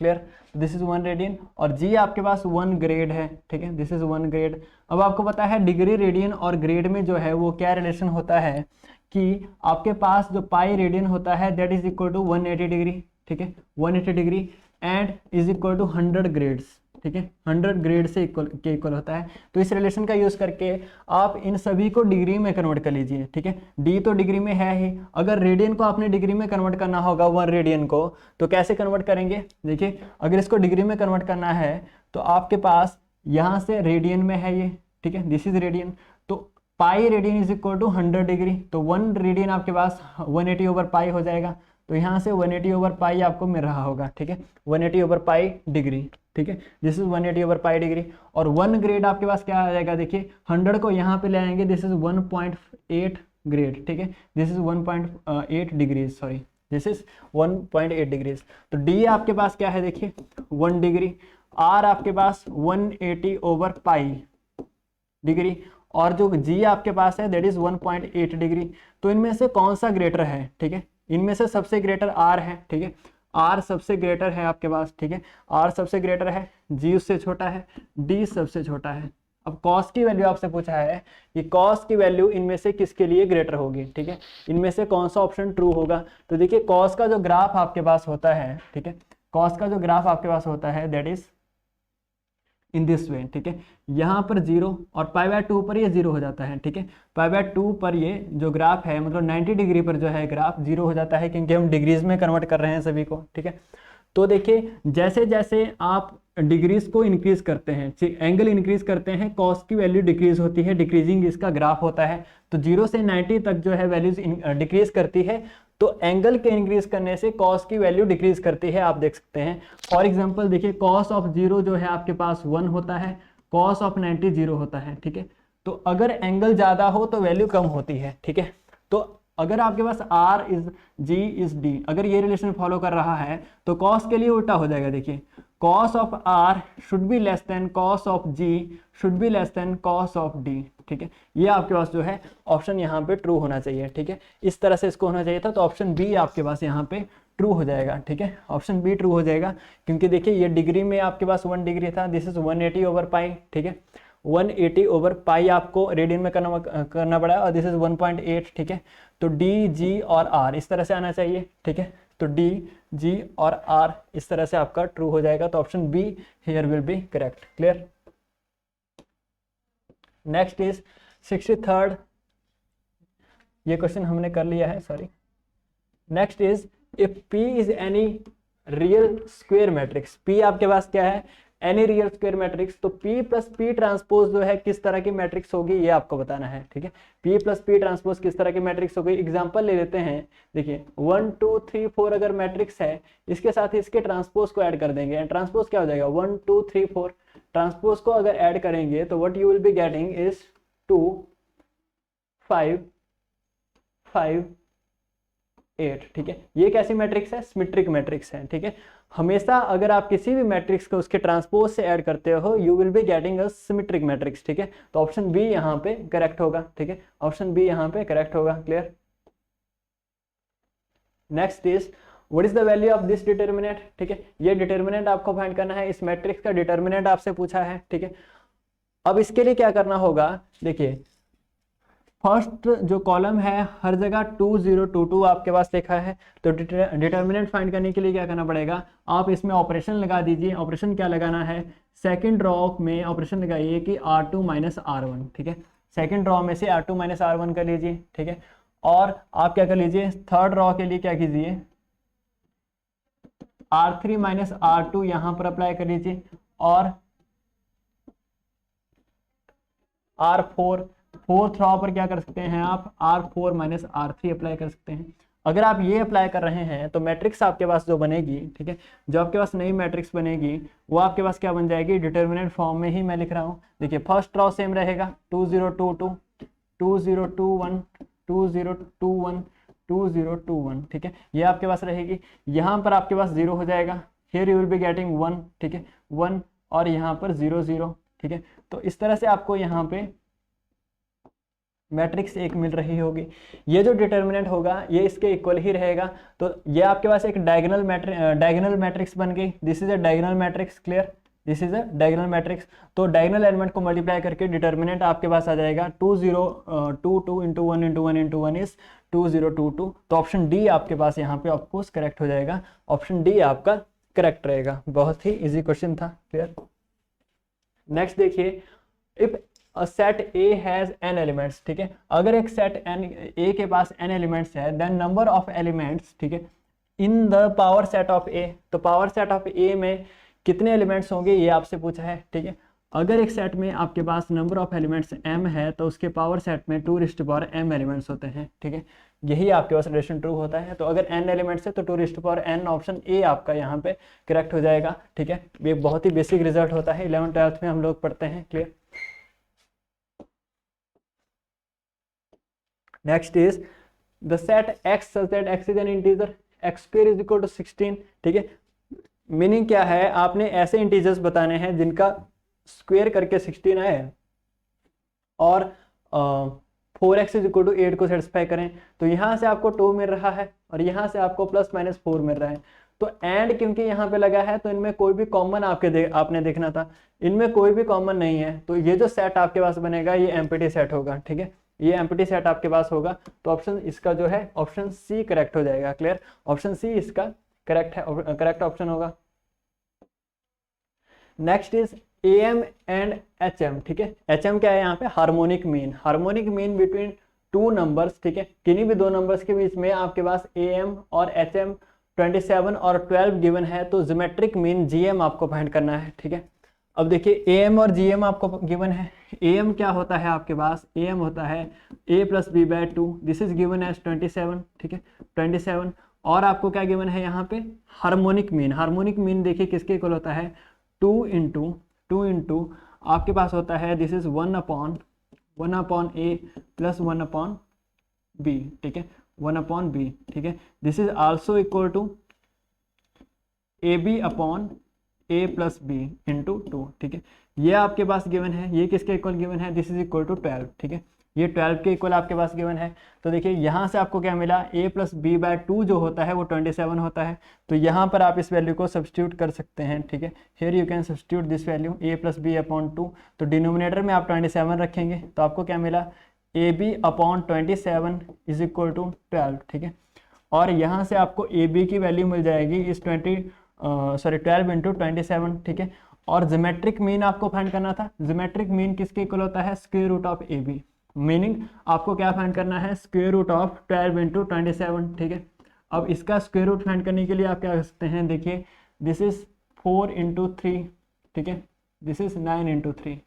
क्लियर, दिस इज 1 रेडियन। और जी आपके पास 1 ग्रेड है, ठीक है, दिस इज 1 ग्रेड। अब आपको पता है डिग्री, रेडियन और ग्रेड में जो है वो क्या रिलेशन होता है कि आपके पास जो पाई रेडियन होता है that is equal to 180 degree, ठीक है, 180 degree and is equal to 100 grades, ठीक है, 100 ग्रेड से इक्वल होता है। तो इस रिलेशन का यूज करके आप इन सभी को डिग्री में कन्वर्ट कर लीजिए, ठीक है। डी तो डिग्री में है ही, अगर रेडियन को आपने डिग्री में कन्वर्ट करना होगा 1 रेडियन को, तो कैसे कन्वर्ट करेंगे, देखिए अगर इसको डिग्री में कन्वर्ट करना है तो आपके पास यहाँ से रेडियन में है ये, ठीक है, दिस इज रेडियन। तो pi radian is equal to 100 degree, तो 1 रेडियन आपके पास 180/पाई हो जाएगा। तो यहाँ से 180/पाई आपको मिल रहा होगा, ठीक है, 180/पाई डिग्री, ठीक है, दिस इज 180/पाई डिग्री। और 1 ग्रेड आपके पास क्या आ जाएगा, देखिए 100 को यहाँ पे ले आएंगे, दिस इज 1.8 ग्रेड, ठीक है, this is 1.8 degrees, sorry this is 1.8 degrees. तो डी आपके पास क्या है, देखिए 1 डिग्री, आर आपके पास 180/पाई डिग्री, और जो जी आपके पास है दैट इज 1.8 डिग्री। तो इनमें से कौन सा ग्रेटर है, ठीक है, इनमें से सबसे ग्रेटर आर है, ठीक है, आर सबसे ग्रेटर है आपके पास, ठीक है, आर सबसे ग्रेटर है, जी उससे छोटा है, डी सबसे छोटा है। अब कॉस की वैल्यू आपसे पूछा है कि कॉस की वैल्यू इनमें से किसके लिए ग्रेटर होगी, ठीक है, इनमें से कौन सा ऑप्शन ट्रू होगा। तो देखिए कॉस का जो ग्राफ आपके पास होता है, ठीक है, कॉस का जो ग्राफ आपके पास होता है that is in this way, ठीक है, यहाँ पर 0 और π/2 पर ये 0 हो जाता है, ठीक है, π/2 पर ये जो ग्राफ है मतलब 90 डिग्री पर जो है ग्राफ 0 हो जाता है, क्योंकि हम डिग्रीज में कन्वर्ट कर रहे हैं सभी को, ठीक है। तो देखिए जैसे जैसे आप डिग्रीज को इंक्रीज करते हैं, एंगल इंक्रीज करते हैं, कॉस की वैल्यू डिक्रीज होती है, डिक्रीजिंग इसका ग्राफ होता है। तो 0 से 90 तक जो है वैल्यूज डिक्रीज करती है, तो एंगल के इंक्रीज करने से कॉस की वैल्यू डिक्रीज करती है, आप देख सकते हैं। फॉर एग्जांपल देखिए कॉस ऑफ 0 जो है आपके पास 1 होता है, कॉस ऑफ 90 0 होता है, ठीक है। तो अगर एंगल ज्यादा हो तो वैल्यू कम होती है, ठीक है। तो अगर आपके पास R is G is D, अगर ये रिलेशन फॉलो कर रहा है तो कॉस के लिए उल्टा हो जाएगा। देखिए cos of r should be less than cos of g should be less than cos of d, ठीक है। ये आपके पास जो है ऑप्शन यहाँ पे ट्रू होना चाहिए, ठीक है। इस तरह से इसको होना चाहिए था, तो ऑप्शन बी आपके पास यहाँ पे ट्रू हो जाएगा, ठीक है। ऑप्शन बी ट्रू हो जाएगा, क्योंकि देखिए ये डिग्री में आपके पास 1 डिग्री था, दिस इज 180 ओवर पाई, ठीक है। 180 ओवर पाई आपको रेडियन में करना पड़ा और दिस इज 1.8, ठीक है। तो डी, जी और आर इस तरह से आना चाहिए, ठीक है। तो डी, जी और आर इस तरह से आपका ट्रू हो जाएगा, तो option be here will be correct. Clear. Next is 63rd, ये क्वेश्चन हमने कर लिया है, sorry. Next is if P is any real square matrix, P आपके पास क्या है, एनी रियल स्क्वायर मैट्रिक्स, तो P प्लस P ट्रांसपोज जो है किस तरह की मैट्रिक्स होगी ये आपको बताना है, ठीक है। P प्लस P ट्रांसपोज किस तरह की मैट्रिक्स होगी, एग्जांपल ले लेते हैं। देखिए 1 2 3 4 अगर मैट्रिक्स है, इसके साथ इसके ट्रांसपोज को ऐड कर देंगे, ट्रांसपोज क्या हो जाएगा 1 2 3 4, ट्रांसपोज को अगर ऐड करेंगे तो what you will be getting is 2 5 5 8, ठीक है। ये कैसी मैट्रिक्स है, सिमेट्रिक मैट्रिक्स है, ठीक है। हमेशा अगर आप किसी भी मैट्रिक्स को उसके ट्रांसपोज से ऐड करते हो you will be getting a symmetric matrix, ठीक है। तो ऑप्शन बी यहाँ पे करेक्ट होगा, ठीक है। ऑप्शन बी यहाँ पे करेक्ट होगा। Clear. Next is what is the value of this determinant, ठीक है। ये डिटर्मिनेंट आपको फाइंड करना है, इस मैट्रिक्स का डिटर्मिनेंट आपसे पूछा है, ठीक है। अब इसके लिए क्या करना होगा, देखिए फर्स्ट जो कॉलम है हर जगह 2022 आपके पास लिखा है, तो डिटर्मिनेंट फाइंड करने के लिए क्या करना पड़ेगा, आप इसमें ऑपरेशन लगा दीजिए। ऑपरेशन क्या लगाना है, सेकंड रॉ में ऑपरेशन लगाइए कि R2 माइनस R1, ठीक है। सेकंड रॉ में से R2 माइनस R1 कर लीजिए, ठीक है। और आप क्या कर लीजिए, थर्ड रॉ के लिए क्या कीजिए, R3 माइनस R2 यहां पर अप्लाई कर लीजिए, और R4 फोर्थ रॉ पर क्या कर सकते हैं आप, R4 माइनस R3 अप्लाई कर सकते हैं। अगर आप ये अप्लाई कर रहे हैं तो मैट्रिक्स आपके पास जो बनेगी, ठीक है, जो आपके पास नई मैट्रिक्स बनेगी वो आपके पास क्या बन जाएगी, डिटर्मिनेंट फॉर्म में ही मैं लिख रहा हूँ। देखिए फर्स्ट रॉ सेम रहेगा 2022 2021 2021 2021, ठीक है, ये आपके पास रहेगी। यहाँ पर आपके पास 0 हो जाएगा, here you will be getting 1, ठीक है, 1 और यहाँ पर 0 0, ठीक है। तो इस तरह से आपको यहाँ पे मैट्रिक्स एक मिल रही होगी। ये जो डिटर्मिनेंट होगा ये इसके इक्वल ही रहेगा, तो ये आपके पास एक डायगोनल मैट्रिक्स बन गई। This is a diagonal matrix. Clear. This is a diagonal matrix. तो डायगोनल एलिमेंट को मल्टीप्लाई करके डिटर्मिनेंट आपके पास आ जाएगा 2022 इंटू 1 इंटू 1 इंटू 1 इज 2022। तो ऑप्शन डी आपके पास यहाँ पे ऑफकोर्स करेक्ट हो जाएगा। ऑप्शन डी आपका करेक्ट रहेगा। बहुत ही इजी क्वेश्चन था। क्लियर। नेक्स्ट देखिए, if A set A has n elements, ठीक है, अगर एक सेट n A के पास n एलिमेंट्स है, देन नंबर ऑफ एलिमेंट्स, ठीक है, in the power set of A, तो पावर सेट ऑफ A में कितने एलिमेंट्स होंगे ये आपसे पूछा है, ठीक है। अगर एक सेट में आपके पास नंबर ऑफ एलिमेंट्स m है तो उसके पावर सेट में 2m एलिमेंट्स होते हैं, ठीक है। यही आपके पास रिलेशन ट्रू होता है। तो अगर n एलिमेंट्स है तो 2n, ऑप्शन ए आपका यहाँ पे करेक्ट हो जाएगा, ठीक है। ये बहुत ही बेसिक रिजल्ट होता है, 11th 12th में हम लोग पढ़ते हैं। Clear. Next is the set x such that x is an integer, x square is equal to 16, ठीक है। मीनिंग क्या है, आपने ऐसे इंटीजर्स बताने हैं जिनका स्क्वायर करके 16 आए और 4x इज इक्वल टू 8 को सेटिस्फाई करें। तो यहाँ से आपको 2 मिल रहा है और यहाँ से आपको प्लस माइनस 4 मिल रहा है। तो एंड क्योंकि यहाँ पे लगा है तो इनमें कोई भी कॉमन आपने देखना था, इनमें कोई भी कॉमन नहीं है। तो ये जो सेट आपके पास बनेगा ये एम्प्टी सेट होगा, ठीक है, ये एम्प्टी सेट आपके पास होगा। तो ऑप्शन इसका जो है ऑप्शन सी करेक्ट हो जाएगा। क्लियर। ऑप्शन सी इसका करेक्ट है, करेक्ट ऑप्शन होगा। Next is AM and HM, ठीक है। HM क्या है यहाँ पे, harmonic mean, harmonic mean between two numbers, ठीक है, किन्हीं भी दो नंबर्स के बीच में आपके पास AM और HM 27 और 12 गिवन है, तो ज्योमेट्रिक मीन GM आपको फाइंड करना है, ठीक है। अब देखिए AM और GM आपको गिवन है। AM क्या होता है आपके पास, AM होता है A plus b by 2, this is given as 27, ठीक है, 27। और आपको क्या गिवन है यहाँ पे, हार्मोनिक मीन। हार्मोनिक मीन देखिए किसके इक्वल होता है, 2 इंटू आपके पास होता है this is 1 upon A plus 1 upon B, ठीक है, 1 अपॉन B, ठीक है। This is also equal to AB upon a plus b into 2, ठीक है। ये आपके पास गिवन है, ये किसके इक्वल गिवन है, दिस इज इक्वल टू 12, ठीक है। ये 12 के इक्वल आपके पास गिवन है। तो देखिए यहाँ से आपको क्या मिला, a प्लस बी बाय 2 जो होता है वो 27 होता है। तो यहाँ पर आप इस वैल्यू को सब्स्टिट्यूट कर सकते हैं, ठीक है। Here you can substitute this value a plus b upon 2। तो डिनोमिनेटर में आप 27 रखेंगे तो आपको क्या मिला, a b upon 27 is equal to 12, ठीक है। और यहाँ से आपको ए बी की वैल्यू मिल जाएगी इस 12 इंटू 27, ठीक है। और ज्योमेट्रिक मीन आपको फाइंड करना था। ज्योमेट्रिक मीन किसके इक्वल होता है, square root of a b. Meaning आपको क्या फाइंड करना है, स्क्वायर रूट ऑफ 12 इंटू 27, ठीक है। अब इसका स्क्वायर रूट फाइंड करने के लिए आप क्या कर सकते हैं, देखिए दिस इज 4 इंटू 3, ठीक है, दिस इज 9 इंटू 3,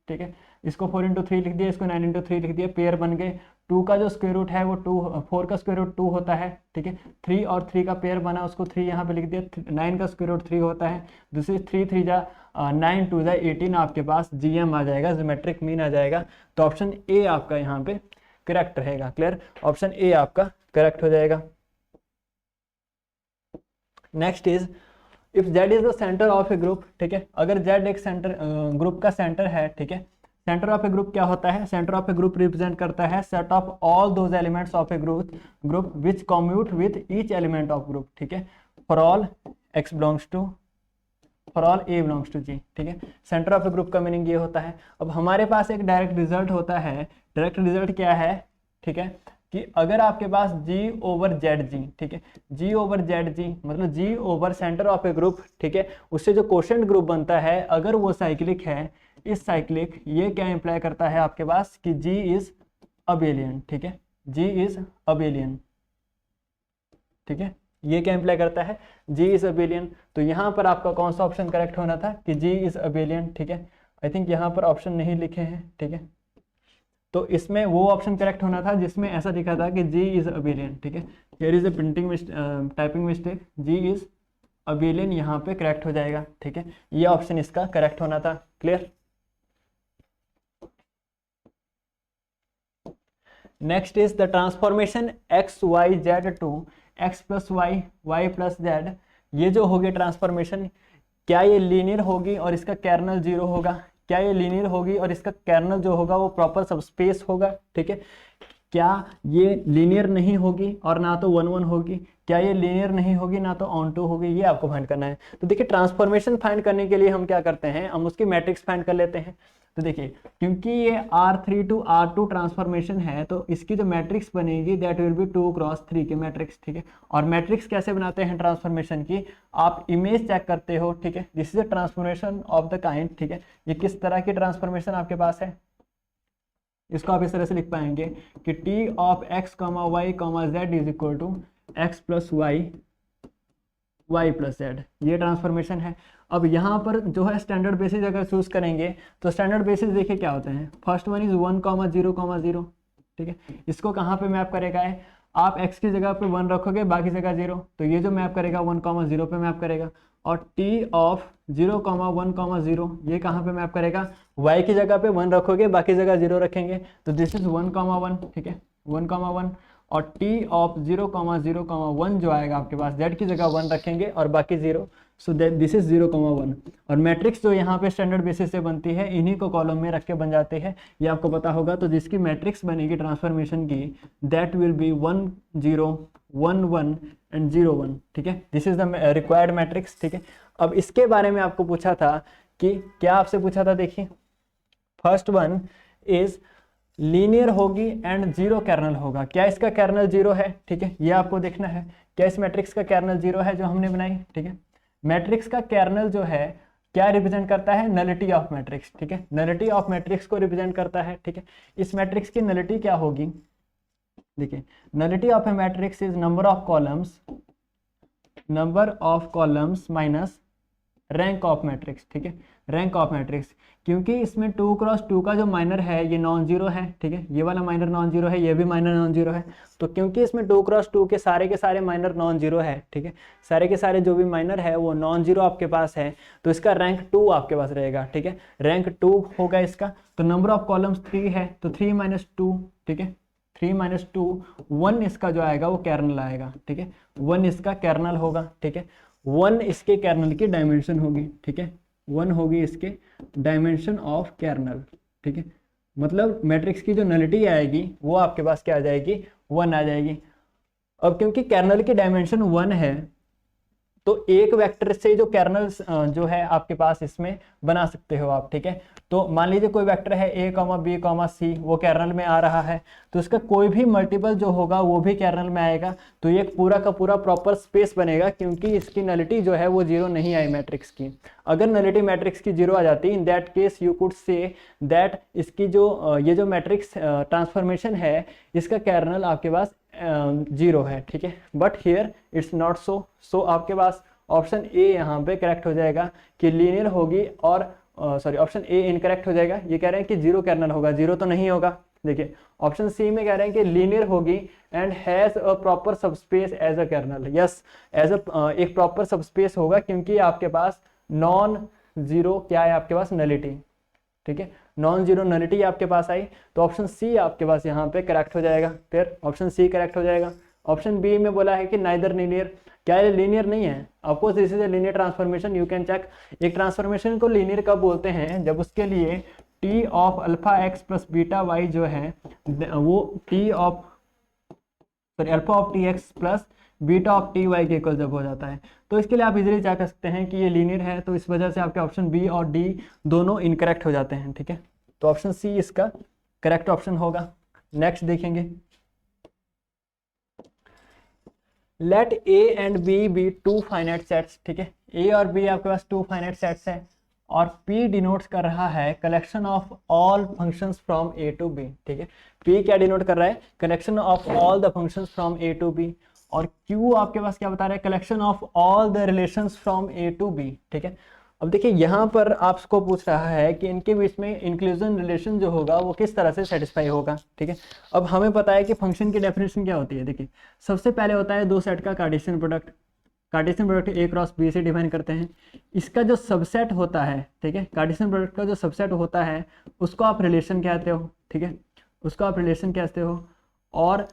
ठीक है। इसको 4 इंटू 3 लिख दिया, इसको 9 इंटू 3 लिख दिया, पेयर बन गए। 2 का जो स्क्वायर रूट है वो 2, 4 का स्क्वायर रूट 2 होता है, ठीक है। 3 और 3 का पेयर बना, उसको 3 यहाँ पे लिख दिया। 9 का स्क्वायर रूट 3 होता है, दूसरी 3 3 जा 9 2 जा 18 आपके पास GM आ जाएगा, ज्योमेट्रिक मीन आ जाएगा। तो ऑप्शन ए आपका यहाँ पे करेक्ट रहेगा। क्लियर, ऑप्शन ए आपका करेक्ट हो जाएगा। Next is if Z is the centre of a group, ठीक है। अगर Z एक सेंटर ग्रुप का सेंटर है, ठीक है। सेंटर ऑफ ए ग्रुप क्या होता है, centre of a group represent करता है set of all those elements of a group which commute with each element of group, ठीक है। For all X belongs to, for all A belongs to G, ठीक है। Centre of a group का meaning ये होता है। अब हमारे पास एक डायरेक्ट रिजल्ट होता है। डायरेक्ट रिजल्ट क्या है, ठीक है, कि अगर आपके पास G ओवर ZG, ठीक है, G ओवर ZG मतलब G over centre of a group, ठीक है, उससे जो कोशेंट ग्रुप बनता है अगर वो साइक्लिक है, इस साइक्लिक ये क्या इंप्लाई करता है आपके पास कि G इज अबेलियन, ठीक है, G इज अबेलियन, ठीक है। ये क्या इंप्लाई करता है, G इज अबेलियन। तो यहाँ पर आपका कौन सा ऑप्शन करेक्ट होना था कि G इज अबेलियन, ठीक है। आई थिंक यहाँ पर ऑप्शन नहीं लिखे हैं, ठीक है। तो इसमें वो ऑप्शन करेक्ट होना था जिसमें ऐसा लिखा था कि G इज अबेलियन, ठीक है। Here is a printing typing mistake, G is abelian यहाँ पे करेक्ट हो जाएगा, ठीक है। ये ऑप्शन इसका करेक्ट होना था। Clear. Next is the transformation x y z to x plus y y plus z. ये जो होगी ट्रांसफॉर्मेशन, क्या ये लीनियर होगी और इसका कर्नल 0 होगा, क्या ये लीनियर होगी और इसका कर्नल जो होगा वो प्रॉपर सबस्पेस होगा, ठीक है। क्या ये लीनियर नहीं होगी और ना तो 1 1 होगी, क्या ये लीनियर नहीं होगी ना तो ऑन टू होगी, ये आपको फाइंड करना है। तो देखिए ट्रांसफॉर्मेशन फाइंड करने के लिए हम क्या करते हैं, हम उसकी मैट्रिक्स फाइंड कर लेते हैं। तो देखिए क्योंकि ये R3 to R2 ट्रांसफॉर्मेशन है तो इसकी जो मैट्रिक्स बनेगी दैट विल बी 2 क्रॉस 3 की मैट्रिक्स, ठीक है। और मैट्रिक्स कैसे बनाते हैं ट्रांसफॉर्मेशन की, आप इमेज चेक करते हो, ठीक है। This is a transformation of the kind, ठीक है। ये किस तरह की ट्रांसफॉर्मेशन आपके पास है, इसको आप इस तरह से लिख पाएंगे कि T of x, y, z is equal to x plus y y plus z. ये ट्रांसफॉर्मेशन है। अब यहाँ पर जो है स्टैंडर्ड बेसिस अगर चूज करेंगे तो स्टैंडर्ड बेसिस देखिए क्या होते हैं। फर्स्ट वन इज 1, 0, 0, ठीक है। इसको कहाँ पे मैप करेगा है, आप x की जगह पे 1 रखोगे बाकी जगह 0, तो ये जो मैप करेगा 1, 0 पे मैप करेगा। और T ऑफ 0, 1, 0 ये कहाँ पे मैप करेगा, y की जगह पे 1 रखोगे बाकी जगह 0 रखेंगे, तो दिस इज 1, 1, ठीक है, 1, 1। और T ऑफ 0, 0, 1 जो आएगा आपके पास z की जगह 1 रखेंगे और बाकी 0, सो दैट दिस इज 0, 1। और मैट्रिक्स जो यहाँ पे स्टैंडर्ड बेसिस से बनती है इन्हीं को कॉलम में रख के बन जाते हैं, ये आपको पता होगा। तो जिसकी मैट्रिक्स बनेगी ट्रांसफॉर्मेशन की दैट विल बी 1, 0, 1, 1 एंड 0, 1, ठीक है। This is the required matrix, ठीक है। अब इसके बारे में आपको पूछा था कि क्या आपसे पूछा था, देखिए फर्स्ट वन इज लीनियर होगी एंड 0 कर्नल होगा, क्या इसका कर्नल 0 है, ठीक है। ये आपको देखना है क्या इस मैट्रिक्स का कर्नल 0 है जो हमने बनाई, ठीक है। मैट्रिक्स का कर्नल जो है क्या रिप्रेजेंट करता है, नलिटी ऑफ मैट्रिक्स, ठीक है। नलिटी ऑफ मैट्रिक्स को रिप्रेजेंट करता है, ठीक है। इस मैट्रिक्स की नलिटी क्या होगी, देखिए nullity of A matrix is number of columns minus rank of matrix, ठीक है। रैंक ऑफ मैट्रिक्स, क्योंकि इसमें 2 क्रॉस 2 का जो माइनर है ये नॉन जीरो है, ठीक है। ये वाला माइनर नॉन जीरो है, ये भी माइनर नॉन जीरो है। तो क्योंकि इसमें 2 क्रॉस 2 के सारे माइनर नॉन जीरो है, ठीक है, सारे के सारे जो भी माइनर है वो नॉन जीरो आपके पास है, तो इसका रैंक 2 आपके पास रहेगा, ठीक है। रैंक 2 होगा इसका। तो नंबर ऑफ कॉलम्स 3 है तो 3 - 2, ठीक है, 3 - 2 1 इसका जो आएगा वो कर्नल आएगा, ठीक है। 1 इसका कर्नल होगा, ठीक है। 1 इसके कर्नल की डायमेंशन होगी, ठीक है, 1 होगी इसके डायमेंशन ऑफ कर्नल, ठीक है, मतलब मैट्रिक्स की जो नलिटी आएगी वो आपके पास क्या आ जाएगी, 1 आ जाएगी। अब क्योंकि कर्नल की डायमेंशन 1 है तो एक वेक्टर से जो कर्नल जो है आपके पास इसमें बना सकते हो आप, ठीक है। तो मान लीजिए कोई वेक्टर है a, b, c, वो कर्नल में आ रहा है, तो इसका कोई भी मल्टीपल जो होगा वो भी कर्नल में आएगा, तो ये पूरा का पूरा प्रॉपर स्पेस बनेगा, क्योंकि इसकी नलिटी जो है वो 0 नहीं आई मैट्रिक्स की। अगर नलिटी मैट्रिक्स की 0 आ जाती, in that case you could say that इसकी जो ये जो मैट्रिक्स ट्रांसफॉर्मेशन है इसका कर्नल आपके पास 0 है, ठीक है। But here it's not so, so आपके पास ऑप्शन ए यहाँ पे करेक्ट हो जाएगा कि लीनियर होगी, और सॉरी ऑप्शन ए इनकरेक्ट हो जाएगा। ये कह रहे हैं कि 0 कर्नल होगा, 0 तो नहीं होगा। देखिए ऑप्शन सी में कह रहे हैं कि लीनियर होगी and has a proper subspace as a kernel. Yes, as a एक प्रॉपर सबस्पेस होगा, क्योंकि आपके पास नॉन जीरो क्या है, आपके पास नलिटी, ठीक है, नॉन जीरो नलिटी आपके पास आई, तो ऑप्शन सी आपके पास यहाँ पे करेक्ट हो जाएगा। फिर ऑप्शन सी करेक्ट हो जाएगा। ऑप्शन बी में बोला है कि नाइदर लीनियर, क्या ये लीनियर नहीं है? Of course this is a linear transformation, you can check. एक ट्रांसफॉर्मेशन को लीनियर कब बोलते हैं? जब उसके लिए T of alpha x plus beta y जो है वो T of sorry alpha of T x plus beta of T y के इक्वल जब हो जाता है, तो इसके लिए आप इजीली क्या कर सकते हैं कि ये लीनियर है, तो इस वजह से आपके ऑप्शन बी और डी दोनों इनकरेक्ट हो जाते हैं, ठीक है। तो ऑप्शन सी इसका करेक्ट ऑप्शन होगा। नेक्स्ट देखेंगे, let A and B be two finite sets, ठीक है, ए और बी आपके पास टू फाइनाइट सेट्स है, और P डिनोट्स कर रहा है collection of all functions from A to B, ठीक है। P क्या डिनोट कर रहा है? Collection of all the functions from A to B, और Q आपके पास क्या बता रहा है? Collection of all the relations from A to B, ठीक है। अब देखिए यहाँ पर आपको पूछ रहा है कि इनके बीच में इंक्लूजन रिलेशन जो होगा वो किस तरह से सेटिस्फाई होगा, ठीक है। अब हमें पता है कि फंक्शन की डेफिनेशन क्या होती है। देखिए सबसे पहले होता है दो सेट का Cartesian product, Cartesian product A cross B से डिफाइन करते हैं। इसका जो सबसेट होता है, ठीक है, कार्टेशियन प्रोडक्ट का जो सबसेट होता है उसको आप रिलेशन कहते हो, ठीक है, उसको आप रिलेशन कहते हो, और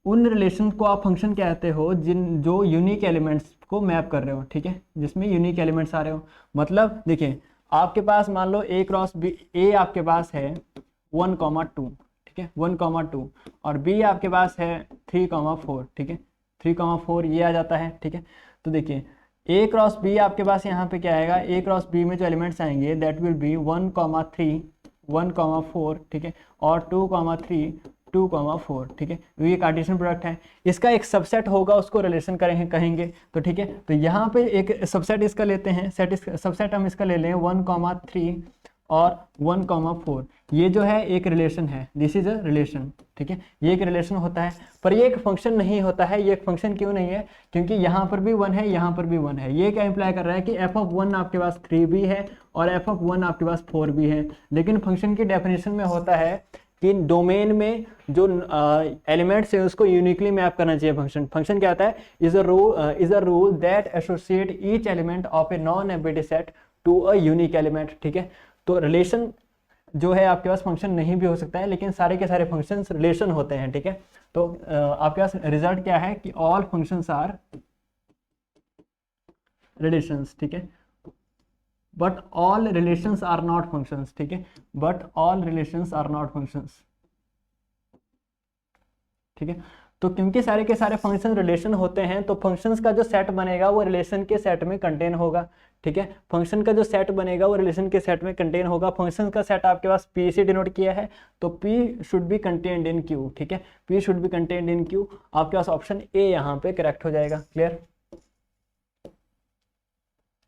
उन रिलेशन को आप फंक्शन कहते हो जिन जो यूनिक एलिमेंट्स को मैप कर रहे हो, ठीक है, जिसमें यूनिक एलिमेंट्स आ रहे हो। मतलब देखिए आपके पास मान लो ए क्रॉस बी, ए आपके पास है 1,2, ठीक है, 1,2, और बी आपके पास है 3,4, ठीक है, 3,4 ये आ जाता है, ठीक है। तो देखिए ए क्रॉस बी आपके पास यहाँ पे क्या आएगा? ए क्रॉस बी में जो एलिमेंट्स आएंगे दैट विल बी 1,3, 1,4, ठीक है, और 2,3, 2,4, ठीक है। ये कार्टेशियन प्रोडक्ट है, इसका एक सबसेट होगा उसको रिलेशन कहेंगे, तो ठीक है। तो यहाँ पे एक सबसेट इसका लेते हैं, सबसेट हम इसका ले लें 1,3 और 1,4, ये जो है एक रिलेशन है, दिस इज अ रिलेशन, ठीक है, ये एक रिलेशन होता है। पर ये एक फंक्शन नहीं होता है। ये एक फंक्शन क्यों नहीं है? क्योंकि यहाँ पर भी 1 है, यहाँ पर भी 1 है। ये क्या इंप्लाई कर रहा है कि f(1) आपके पास 3 भी है और f(1) आपके पास 4 भी है। लेकिन फंक्शन की डेफिनेशन में होता है कि डोमेन में जो एलिमेंट्स है उसको यूनिकली मैप करना चाहिए। फंक्शन क्या होता है? Is a rule that associate each element of a non empty set to a unique element, ठीक है। तो रिलेशन जो है आपके पास फंक्शन नहीं भी हो सकता है, लेकिन सारे के सारे फंक्शंस रिलेशन होते हैं, ठीक है। तो आपके पास रिजल्ट क्या है कि ऑल फंक्शंस आर रिलेशंस, ठीक है, but all relations are not functions, ठीक है, but all relations are not functions, ठीक है। तो क्योंकि सारे के सारे फंक्शन रिलेशन होते हैं तो फंक्शंस का जो सेट बनेगा वो रिलेशन के सेट में कंटेन होगा, ठीक है। फंक्शन का जो सेट बनेगा वो रिलेशन के सेट में कंटेन होगा। फंक्शन का सेट आपके पास P से डिनोट किया है, तो P should be contained in Q, ठीक है, P should be contained in Q। आपके पास ऑप्शन ए यहाँ पे करेक्ट हो जाएगा। क्लियर?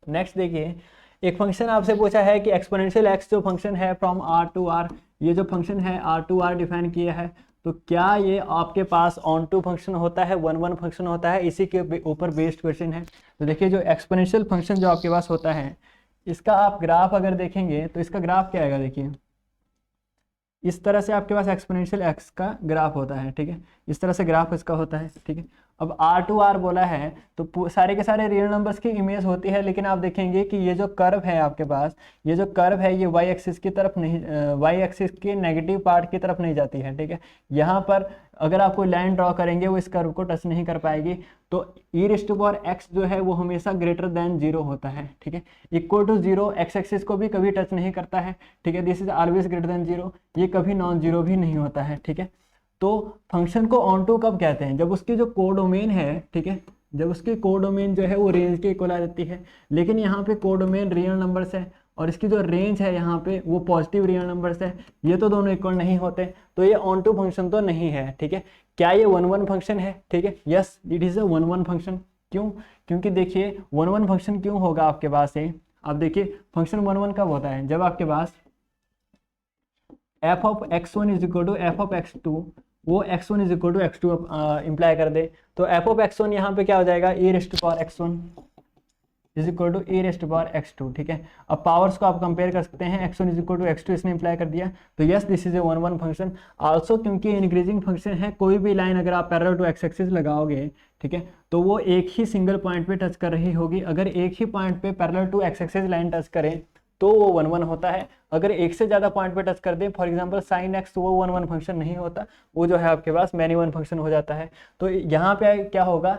नेक्स्ट देखिए, एक फंक्शन आपसे पूछा है कि एक्सपोनेंशियल एक्स जो फंक्शन है फ्रॉम R टू R, ये जो फंक्शन है R टू R डिफाइन किया है, तो क्या ये आपके पास ऑन टू फंक्शन होता है, 1 फंक्शन होता है? इसी के ऊपर बेस्ड क्वेश्चन है। तो देखिए जो एक्सपोनेंशियल फंक्शन जो आपके पास होता है इसका आप ग्राफ अगर देखेंगे तो इसका ग्राफ क्या आएगा? देखिए इस तरह से आपके पास एक्सपोनेंशियल एक्स का ग्राफ होता है, ठीक है, इस तरह से ग्राफ इसका होता है, ठीक है। अब आर टू आर बोला है तो सारे के सारे रियल नंबर्स की इमेज होती है, लेकिन आप देखेंगे कि ये जो कर्व है आपके पास, ये जो कर्व है ये वाई एक्सिस की तरफ नहीं, वाई एक्सिस के नेगेटिव पार्ट की तरफ नहीं जाती है, ठीक है। यहाँ पर अगर आप कोई लाइन ड्रॉ करेंगे वो इस कर्व को टच नहीं कर पाएगी। तो e raise to power x जो है वो हमेशा ग्रेटर देन जीरो होता है, ठीक है। Equal to zero x axis को भी कभी टच नहीं करता है, ठीक है। This is always greater than zero, ये कभी नॉन जीरो भी नहीं होता है, ठीक है। तो फंक्शन को ऑन टू कब कहते हैं, जब उसकी जो कोडोमेन है, ठीक है, जब उसकी कोडोमेन जो है वो रेंज के इक्वल आ जाती है। लेकिन यहाँ पे कोडोमेन रियल नंबर्स है और इसकी जो रेंज है यहाँ पे वो पॉजिटिव रियल नंबर्स है, ये तो दोनों इक्वल नहीं होते, तो ये ऑन टू फंक्शन तो नहीं है, ठीक है। क्या ये वन वन फंक्शन है, ठीक है, yes it is a one one function. क्यों? क्योंकि देखिए वन वन फंक्शन क्यों होगा आपके पास है, आप देखिए फंक्शन वन वन कब होता है, जब आपके पास F of X one is equal to F of X two, वो X one is equal to x two imply कर दे। तो एफ ऑफ एक्स वन यहाँ पे क्या हो जाएगा, a raise to power X one is equal to a raise to power X two, ठीक है। अब पावर्स को आप कंपेयर कर सकते हैं, x one is equal to x two इसने इम्प्लाई कर दिया, तो yes this is a one one function also. क्योंकि इंक्रीजिंग फंक्शन है, कोई भी लाइन अगर आप पैरेलल टू एक्स एक्सिस लगाओगे, ठीक है, तो वो एक ही सिंगल पॉइंट पे टच कर रही होगी। अगर एक ही पॉइंट पे parallel to x axis line touch करें तो वो वन वन होता है। अगर एक से ज़्यादा पॉइंट पे टच कर दें, फॉर एग्जांपल साइन एक्स, तो वो वन वन फंक्शन नहीं होता, वो जो है आपके पास मैनी वन फंक्शन हो जाता है। तो यहाँ पे क्या होगा,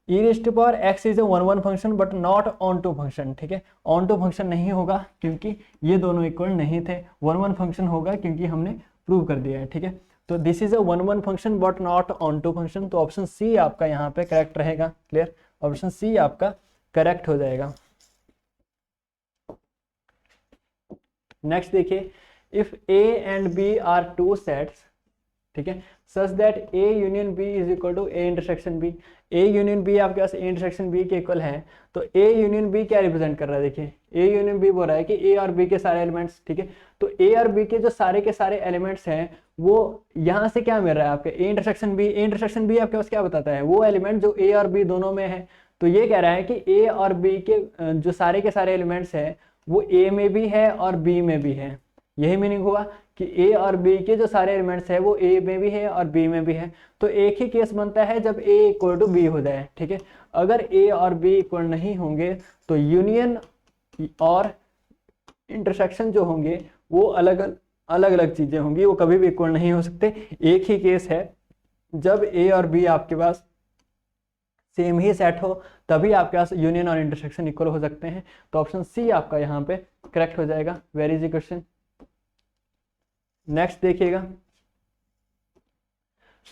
e raise to power x is a one one function but not onto function, ठीक है। ऑन टू फंक्शन नहीं होगा क्योंकि ये दोनों इक्वल नहीं थे, वन वन फंक्शन होगा क्योंकि हमने प्रूव कर दिया है, ठीक है। तो this is a one one function but not onto function, तो ऑप्शन सी आपका यहाँ पे करेक्ट रहेगा। क्लियर, ऑप्शन सी आपका करेक्ट हो जाएगा। नेक्स्ट देखिए, if A and B are two sets, ठीक है, such that A union B is equal to A intersection B, A union B आपके पास ए इंटरसेक्शन बी के इक्वल है, तो ए यूनियन बी क्या रिप्रेजेंट कर रहा है, देखिए ए यूनियन बी बोल रहा है कि ए और बी के सारे एलिमेंट्स, ठीक है। तो ए और बी के जो सारे के सारे एलिमेंट्स हैं वो यहाँ से क्या मिल रहा है आपके, A intersection B. A intersection B आपके पास क्या बताता है, वो एलिमेंट जो ए और बी दोनों में है। तो ये कह रहा है कि ए और बी के जो सारे के सारे एलिमेंट्स हैं वो ए में भी है और बी में भी है। यही मीनिंग हुआ कि ए और बी के जो सारे एलिमेंट्स है वो ए में भी है और बी में भी है। तो एक ही केस बनता है जब ए इक्वल टू बी हो जाए, ठीक है। अगर ए और बी इक्वल नहीं होंगे तो यूनियन और इंटरसेक्शन जो होंगे वो अलग अलग चीजें होंगी, वो कभी भी इक्वल नहीं हो सकते। एक ही केस है जब ए और बी आपके पास सेम ही सेट हो, तभी आपके पास यूनियन और इंटरसेक्शन इक्वल हो सकते हैं। तो ऑप्शन सी आपका यहाँ पे करेक्ट हो जाएगा। Very easy question. नेक्स्ट देखिएगा,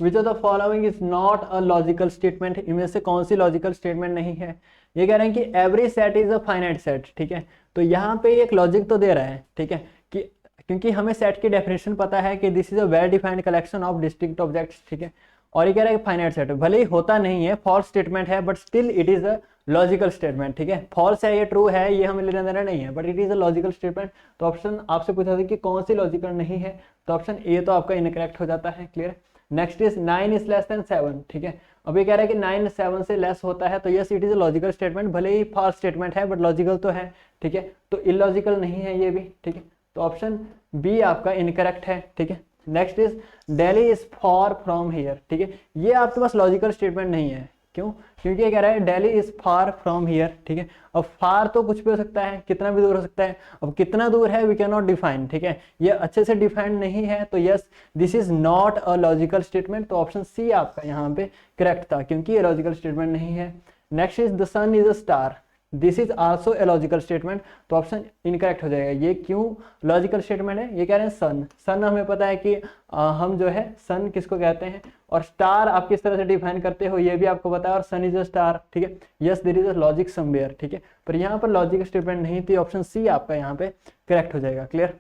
which of the following is not a logical statement, इनमें से कौन सी लॉजिकल स्टेटमेंट नहीं है। ये कह रहे हैं कि every set is a finite set, ठीक है। तो यहाँ पे एक लॉजिक तो दे रहा है, ठीक है, कि क्योंकि हमें सेट की डेफिनेशन पता है कि this is a well defined collection of distinct objects, ठीक है। और ये कह रहा है कि फाइनाइट सेट भले ही होता नहीं है, फॉल्स स्टेटमेंट है, but still it is a logical statement, ठीक है। फॉल्स है, ये ट्रू है, ये हमें लेना देना नहीं है, but it is a logical statement. तो ऑप्शन आपसे पूछा था कि कौन सी लॉजिकल नहीं है, तो ऑप्शन ए तो आपका इनकरेक्ट हो जाता है। Clear. Next is 9 is less than 7, ठीक है। अब ये कह रहा है कि 9 7 से लेस होता है, तो yes it is a logical statement, भले ही फॉल्स स्टेटमेंट है बट लॉजिकल तो है, ठीक है। तो इलॉजिकल नहीं है ये भी, ठीक है। तो ऑप्शन बी आपका इनकरेक्ट है, ठीक है। Next is Delhi is far from here, ठीक है। ये आपके पास लॉजिकल स्टेटमेंट नहीं है, क्यों? क्योंकि ये कह रहा है Delhi is far from here, ठीक है। अब फार तो कुछ भी हो सकता है, कितना भी दूर हो सकता है। अब कितना दूर है वी कैन नॉट डिफाइन, ठीक है, ये अच्छे से डिफाइंड नहीं है, तो yes this is not a logical statement. तो ऑप्शन सी आपका यहाँ पे करेक्ट था, क्योंकि ये लॉजिकल स्टेटमेंट नहीं है। Next is the sun is a star, this is also a logical statement, तो ऑप्शन इनकरेक्ट हो जाएगा। ये क्यों लॉजिकल स्टेटमेंट है? ये कह रहे हैं सन, सन हमें पता है कि हम जो है सन किसको कहते हैं, और स्टार आप किस तरह से डिफाइन करते हो ये भी आपको पता है, और सन इज अ स्टार, ठीक है। Yes there is a logic somewhere, ठीक है, पर यहाँ पर लॉजिकल स्टेटमेंट नहीं थी, ऑप्शन सी आपका यहाँ पे करेक्ट हो जाएगा। Clear.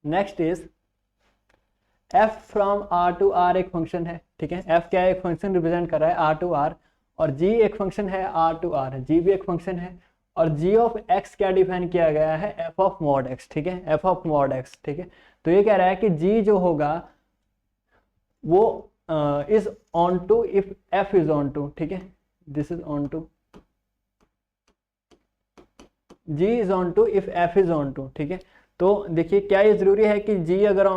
Next is f from R to R एक फंक्शन है, ठीक है। एफ क्या है? एक फंक्शन रिप्रेजेंट कर रहा है आर टू आर, और जी एक फंक्शन है आर टू आर, जी भी एक फंक्शन है, और जी ऑफ एक्स क्या डिफाइन किया गया है? एफ ऑफ मॉड एक्स, ठीक है, एफ ऑफ मॉड एक्स, ठीक है। तो ये कह रहा है कि जी जो होगा वो is onto if f is onto, ठीक है, this is onto, g is onto if f is onto, ठीक है। तो देखिए क्या ये जरूरी है कि जी अगर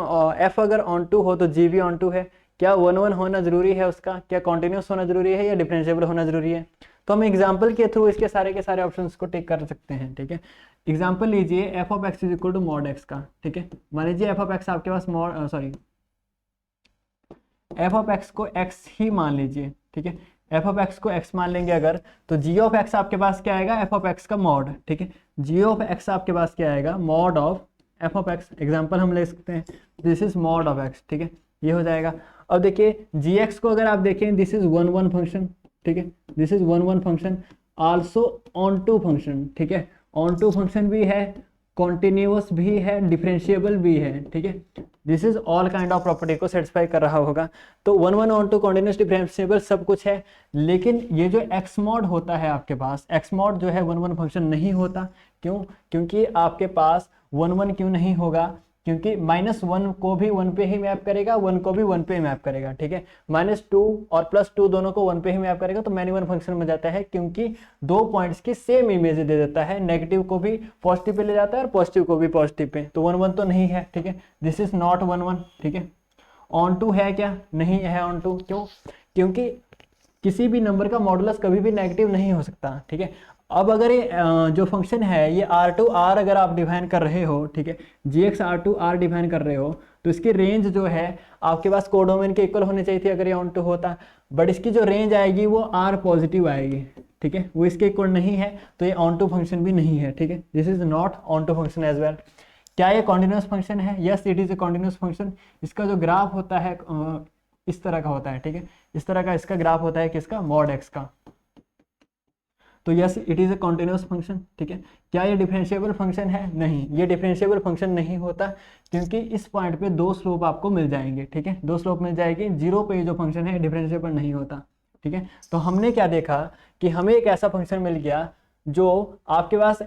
एफ अगर ऑन टू हो तो जी भी ऑन टू है? क्या 1 1 होना जरूरी है उसका, क्या कॉन्टिन्यूस होना जरूरी है या डिफरेंशिएबल होना जरूरी है। तो हम एग्जाम्पल के थ्रू इसके सारे के सारे ऑप्शंस को टिक कर सकते हैं, ठीक है। एग्जाम्पल लीजिए f of x is equal to mod x का, ठीक है। मान लीजिए एफ ऑफ एक्स आपके पास एफ ऑफ एक्स को एक्स ही मान लीजिए, ठीक है। एफ ऑफ एक्स को एक्स मान लेंगे अगर, तो जी ऑफ एक्स आपके पास क्या आएगा, एफ ऑफ एक्स का मॉड, ठीक है। जी ऑफ एक्स आपके पास क्या आएगा, mod of F of x. Example हम ले सकते हैं, this is mod of x, ठीक है, ये हो जाएगा। अब देखिए जी एक्स को अगर आप देखें, दिस इज 1 1 फंक्शन, ठीक है, this is 1 1 function, also onto function, ठीक है। ऑन टू फंक्शन भी है, कॉन्टिन्यूअस भी है, डिफरेंशिएबल भी है, ठीक है। This is all kind of property को सेटिस्फाई कर रहा होगा। तो 1 1 ऑन टू कॉन्टिन्यूअस डिफरेंशिएबल सब कुछ है, लेकिन ये जो एक्स मॉड होता है आपके पास, एक्स मॉड जो है 1 1 फंक्शन नहीं होता। क्यों? क्योंकि आपके पास 1 1 क्यों नहीं होगा, क्योंकि -1 को भी 1 पे ही मैप करेगा, 1 को भी 1 पे मैप करेगा, ठीक है। -2 और +2 दोनों को 1 पे ही मैप करेगा, तो मैनी वन फंक्शन में जाता है, क्योंकि दो पॉइंट्स की सेम इमेज दे देता है, नेगेटिव को भी पॉजिटिव पे ले जाता है और पॉजिटिव को भी पॉजिटिव पे। तो 1 1 तो नहीं है, ठीक है, दिस इज नॉट 1 1, ठीक है। ऑन टू है क्या, नहीं है ऑन टू। क्यों? क्योंकि किसी भी नंबर का मॉडुलस कभी भी नेगेटिव नहीं हो सकता, ठीक है। अब अगर ये जो फंक्शन है ये R टू R अगर आप डिफाइन कर रहे हो, ठीक है, gx R to R define कर रहे हो, तो इसकी रेंज जो है आपके पास कोडोमेन के इक्वल होनी चाहिए थी अगर ये ऑन टू होता, बट इसकी जो रेंज आएगी वो R पॉजिटिव आएगी, ठीक है, वो इसके इक्वल नहीं है, तो ये ऑन टू फंक्शन भी नहीं है, ठीक है। This is not onto function as well. क्या ये कॉन्टिन्यूस फंक्शन है? Yes, it is a continuous function. इसका जो ग्राफ होता है इस तरह का होता है, ठीक है, इस तरह का इसका ग्राफ होता है किसका, मॉड एक्स का। तो yes, it is a continuous function, ठीक है। क्या ये डिफरेंशिएबल फंक्शन है? नहीं, ये डिफरेंशिएबल फंक्शन नहीं होता, क्योंकि इस पॉइंट पे दो स्लोप आपको मिल जाएंगे, ठीक है, दो स्लोप मिल जाएगी, जीरो पे जो फंक्शन है डिफरेंशिएबल नहीं होता, ठीक है। तो हमने क्या देखा कि हमें एक ऐसा फंक्शन मिल गया जो आपके पास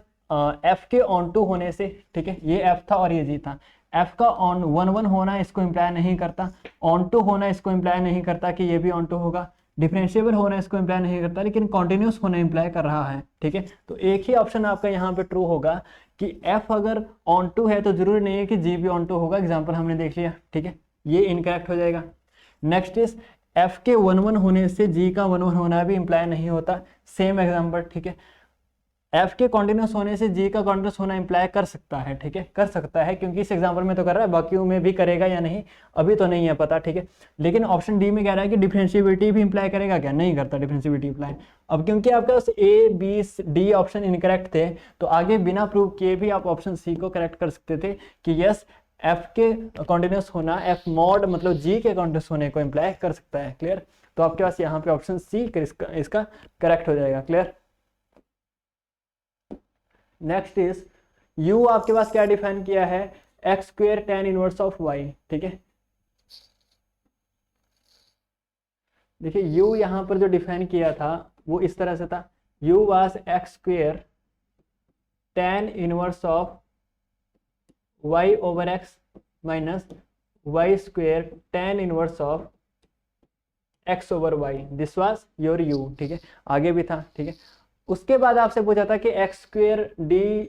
एफ के ऑन टू होने से, ठीक है, ये एफ था और ये जी था, एफ का ऑन 1 1 होना इसको इम्प्लाय नहीं करता, ऑन टू होना इसको इम्प्लाय नहीं करता कि ये भी ऑन टू होगा, डिफरेंशिएबल होना इसको इम्प्लाय नहीं करता, लेकिन कॉन्टिन्यूस होना इम्प्लाय कर रहा है, ठीक है। तो एक ही ऑप्शन आपका यहाँ पे ट्रू होगा कि एफ अगर ऑन टू है तो जरूरी नहीं है कि जी भी ऑन टू होगा। एग्जाम्पल हमने देख लिया, ठीक है, ये इनकरेक्ट हो जाएगा। नेक्स्ट इज एफ के 1 1 होने से जी का 1 1 होना भी इम्प्लाय नहीं होता, सेम एग्जाम्पल, ठीक है। एफ के कॉन्टिन्यूस होने से जी का कॉन्टिन्यूस होना इम्प्लाय कर सकता है, ठीक है, कर सकता है, क्योंकि इस एग्जांपल में तो कर रहा है, बाकियों में भी करेगा या नहीं अभी तो नहीं है पता, ठीक है। लेकिन ऑप्शन डी में कह रहा है कि डिफरेंशिएबिलिटी भी इम्प्लाय करेगा क्या, नहीं करता डिफरेंशिएबिलिटी इम्प्लाय। अब क्योंकि आपके पास A B D option incorrect थे, तो आगे बिना प्रूव किए भी आप ऑप्शन सी को करेक्ट कर सकते थे कि यस, एफ के कॉन्टिन्यूस होना एफ मॉड मतलब जी के कॉन्टिन्यूस होने को इम्प्लाय कर सकता है। क्लियर? तो आपके पास यहाँ पे ऑप्शन सी इसका करेक्ट हो जाएगा। क्लियर? नेक्स्ट इज u आपके पास क्या डिफाइन किया है, x square tan inverse of y, ठीक है। देखिए u यहां पर जो डिफाइन किया था वो इस तरह से था, u was x square tan inverse of y over x minus y square tan inverse of x over y, this was your u, ठीक है। आगे भी था, ठीक है। उसके बाद आपसे पूछा था कि एक्स स्क्वेयर डी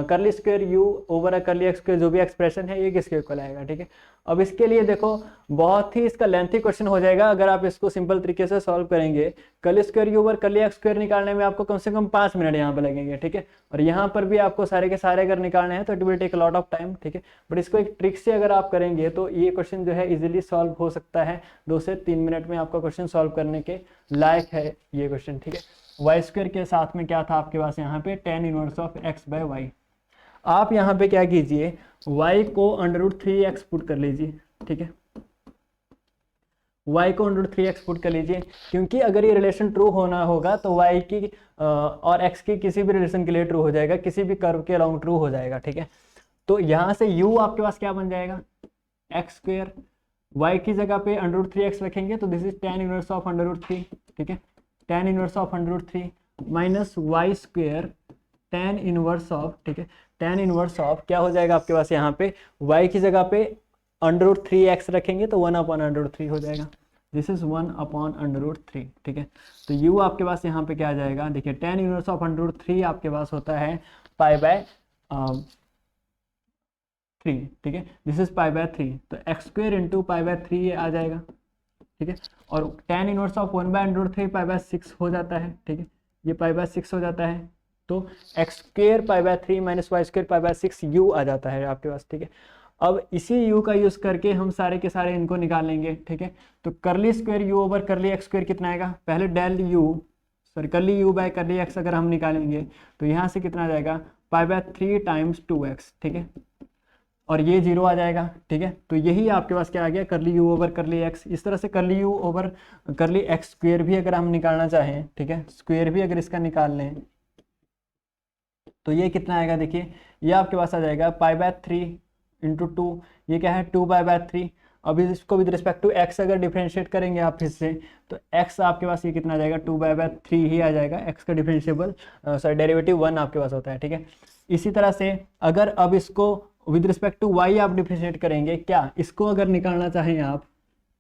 करली स्क्वेयर यू ओवर करली एक्स स्क्वेयर जो भी एक्सप्रेशन है ये किसके इक्वल आएगा, ठीक है। अब इसके लिए देखो बहुत ही इसका लेंथी क्वेश्चन हो जाएगा अगर आप इसको सिंपल तरीके से सॉल्व करेंगे। करली स्क्वेयर यू ओवर करली एक्स स्क्वेयर निकालने में आपको कम से कम 5 मिनट यहाँ पे लगेंगे, ठीक है। और यहाँ पर भी आपको सारे के सारे अगर निकालने हैं तो it will take lot of time, ठीक है। बट इसको एक ट्रिक से अगर आप करेंगे तो ये क्वेश्चन जो है इजिली सॉल्व हो सकता है, 2 से 3 मिनट में आपका क्वेश्चन सॉल्व करने के लायक है ये क्वेश्चन, ठीक है। वाई स्क्वायर के साथ में क्या था आपके पास यहाँ पे tan inverse of x by y. आप यहाँ पे क्या कीजिए, y को √3x पुट कर लीजिए, ठीक है, y को √3x पुट कर लीजिए, क्योंकि अगर ये रिलेशन ट्रू होना होगा तो y की और x की किसी भी रिलेशन के लिए ट्रू हो जाएगा, किसी भी कर्व के अलोंग ट्रू हो जाएगा, ठीक है। तो यहाँ से u आपके पास क्या बन जाएगा, एक्स स्क्वेयर, y की जगह पे √3x रखेंगे तो this is tan inverse of √3, ठीक है, tan inverse of √3 minus y square tan inverse of, ठीक है, tan इनवर्स ऑफ क्या हो जाएगा आपके पास यहाँ पे y की जगह पे √3x रखेंगे तो 1/√3 हो जाएगा, दिस इज 1/√3, ठीक है। तो u आपके पास यहाँ पे क्या आ जाएगा, देखिए tan इनवर्स ऑफ √3 आपके पास होता है π/3, ठीक है, दिस इज π/3, तो x स्क्वेयर इंटू π/3 ये आ जाएगा, ठीक है, और tan इनवर्स ऑफ 1/√3 π/6 हो जाता है। ठीक है, ये π/6 हो जाता है, तो x² π/3 - y² π/6 u आ जाता है आपके पास। ठीक है, अब इसी u का यूज करके हम सारे के सारे इनको निकाल लेंगे। ठीक है, तो करली स्क्वायर u ओवर करली x² कितना आएगा, पहले डेल u सॉरी करली u बाय करली x अगर हम निकालेंगे तो यहाँ से कितना आ जाएगा π/3 टाइम्स 2x। ठीक है, और ये 0 आ जाएगा। ठीक है, तो यही आपके पास क्या आ गया, करली u ओवर करली x। इस तरह से करली u ओवर करली x² भी अगर हम निकालना चाहें, ठीक है, स्क्वायर भी अगर इसका निकाल लें तो ये कितना आएगा, देखिए ये आपके पास आ जाएगा π/3 इंटू 2, ये क्या है 2π/3। अभी इसको विद रिस्पेक्ट टू x अगर डिफरेंशिएट करेंगे आप फिर से, तो x आपके पास ये कितना आ जाएगा 2π/3 ही आ जाएगा। x का डिफरेंशिएबल सॉरी डेरिवेटिव 1 आपके पास होता है। ठीक है, इसी तरह से अगर अब इसको विद रिस्पेक्ट टू y आप डिफरेंशिएट करेंगे, क्या इसको अगर निकालना चाहें आप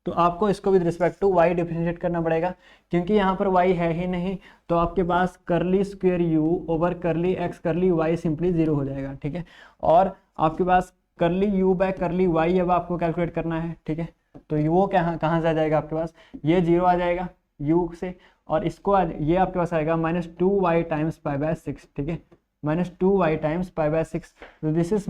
तो आपको इसको with respect to y differentiate करना पड़ेगा, क्योंकि यहाँ पर y है ही नहीं, तो आपके पास करली स्क्वायर u ओवर करली x करली y सिंपली 0 हो जाएगा। ठीक है, और आपके पास करली u बाय करली y अब आपको कैलकुलेट करना है। ठीक है, तो वो कहाँ से आ जाएगा आपके पास, ये 0 आ जाएगा u से, और इसको ये आपके पास आएगा -2y टाइम्स π/6। ठीक है, -2y टाइम्स π/6, तो दिस इज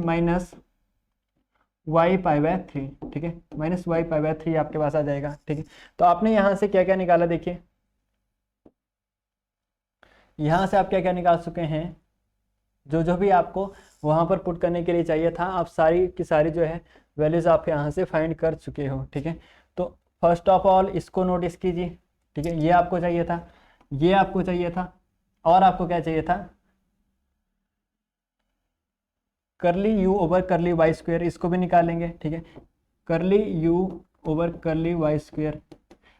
-y π/3। ठीक है, -y π/3 आपके पास आ जाएगा। ठीक है, तो आपने यहाँ से क्या क्या निकाला, देखिए यहाँ से आप क्या क्या निकाल चुके हैं, जो जो भी आपको वहाँ पर पुट करने के लिए चाहिए था, आप सारी की सारी जो है वैल्यूज आप यहाँ से फाइंड कर चुके हो। ठीक है, तो फर्स्ट ऑफ ऑल इसको नोटिस कीजिए। ठीक है, ये आपको चाहिए था, ये आपको चाहिए था, और आपको क्या चाहिए था, करली u ओवर करली y², इसको भी निकालेंगे। ठीक है, करली u ओवर करली y²,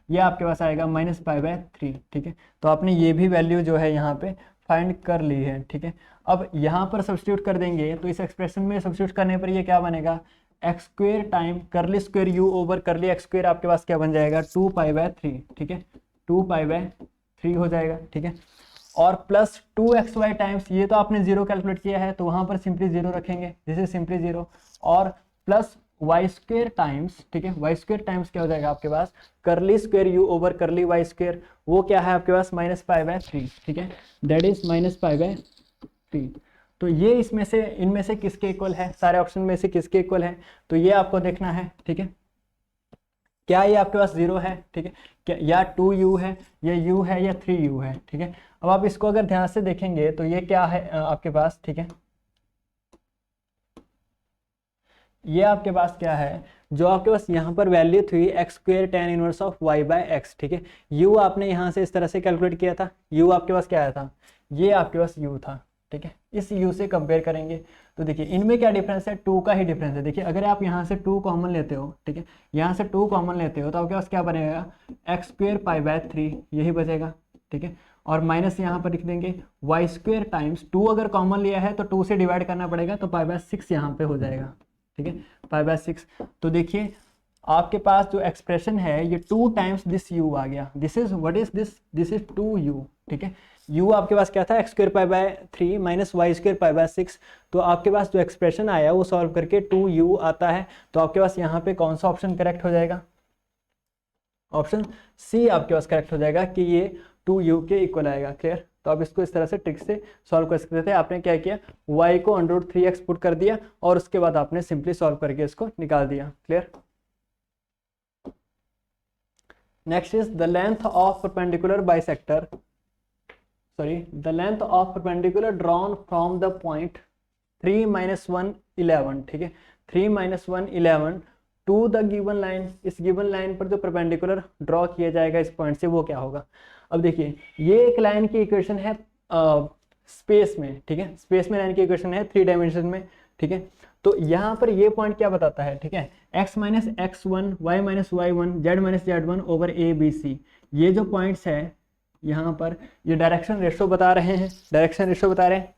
ये आपके पास आएगा -π/3। ठीक है, तो आपने ये भी वैल्यू जो है यहाँ पे फाइंड कर ली है। ठीक है, अब यहाँ पर सब्स्टिट्यूट कर देंगे, तो इस एक्सप्रेशन में सब्स्टिट्यूट करने पर ये क्या बनेगा, x² टाइम करली स्क्वायर u ओवर करली x² आपके पास क्या बन जाएगा 2π/3। ठीक है, 2π/3 हो जाएगा। ठीक है, और प्लस 2xy टाइम्स, ये तो आपने 0 कैलकुलेट किया है तो वहाँ पर सिंपली 0 रखेंगे, दिस इज सिंपली 0, और प्लस y² टाइम्स, ठीक है, y² टाइम्स क्या हो जाएगा आपके पास करली स्क्वायर u ओवर करली y², वो क्या है आपके पास -π/3। ठीक है, दैट इज -π/3। तो ये इसमें से इनमें से किसके इक्वल है, सारे ऑप्शन में से किसके इक्वल है, तो ये आपको देखना है। ठीक है, क्या ये आपके पास 0 है, ठीक है, क्या या 2u है, या u है, या 3u है। ठीक है, अब आप इसको अगर ध्यान से देखेंगे तो ये क्या है आपके पास, ठीक है, ये आपके पास क्या है, जो आपके पास यहाँ पर वैल्यू थी x² tan inverse of y/x। ठीक है, u आपने यहाँ से इस तरह से कैलकुलेट किया था, u आपके पास क्या आया था, ये आपके पास u था। ठीक है, इस u से कंपेयर करेंगे तो देखिए इनमें क्या डिफरेंस है, 2 का ही डिफरेंस है। देखिए अगर आप यहाँ से 2 कॉमन लेते हो, ठीक है, यहाँ से 2 कॉमन लेते हो तो आपके पास क्या बनेगा x² π/3 यही बचेगा। ठीक है, और माइनस यहाँ पर लिख देंगे y² टाइम्स 2 अगर कॉमन लिया है तो 2 से डिवाइड करना पड़ेगा, तो π/6 यहाँ पे हो जाएगा। ठीक है, π/6, तो देखिए आपके पास जो एक्सप्रेशन है ये 2 टाइम्स दिस u आ गया, this is what is this is 2u। ठीक है, u आपके पास क्या था x² π/3 - y² π/6, तो आपके पास जो एक्सप्रेशन आया वो सॉल्व करके 2u आता है। तो आपके पास यहाँ पे कौन सा ऑप्शन करेक्ट हो जाएगा, ऑप्शन सी आपके पास करेक्ट हो जाएगा कि ये 2u के इक्वल आएगा। क्लियर, तो आप इसको इस तरह से ट्रिक से सॉल्व कर सकते थे। आपने क्या किया, y को √3x पुट कर दिया और उसके बाद आपने सिंपली सॉल्व करके इसको निकाल दिया। Clear, next is the length of perpendicular bisector, sorry the length of perpendicular drawn from the point 3 - 1 11। ठीक है, 3 - 1 11 टू द गिवन लाइन, इस गिवन लाइन पर जो परपेंडिकुलर ड्रॉ किया जाएगा इस पॉइंट से वो क्या होगा। अब देखिए ये एक लाइन की इक्वेशन है स्पेस में। ठीक है, स्पेस में लाइन की इक्वेशन है 3 डायमेंशन में। ठीक है, तो यहाँ पर ये पॉइंट क्या बताता है, ठीक है, x - x1 y - y1 z - z1 over a b c, ये जो पॉइंट्स है यहाँ पर ये डायरेक्शन रेशो बता रहे हैं, डायरेक्शन रेशो बता रहे हैं,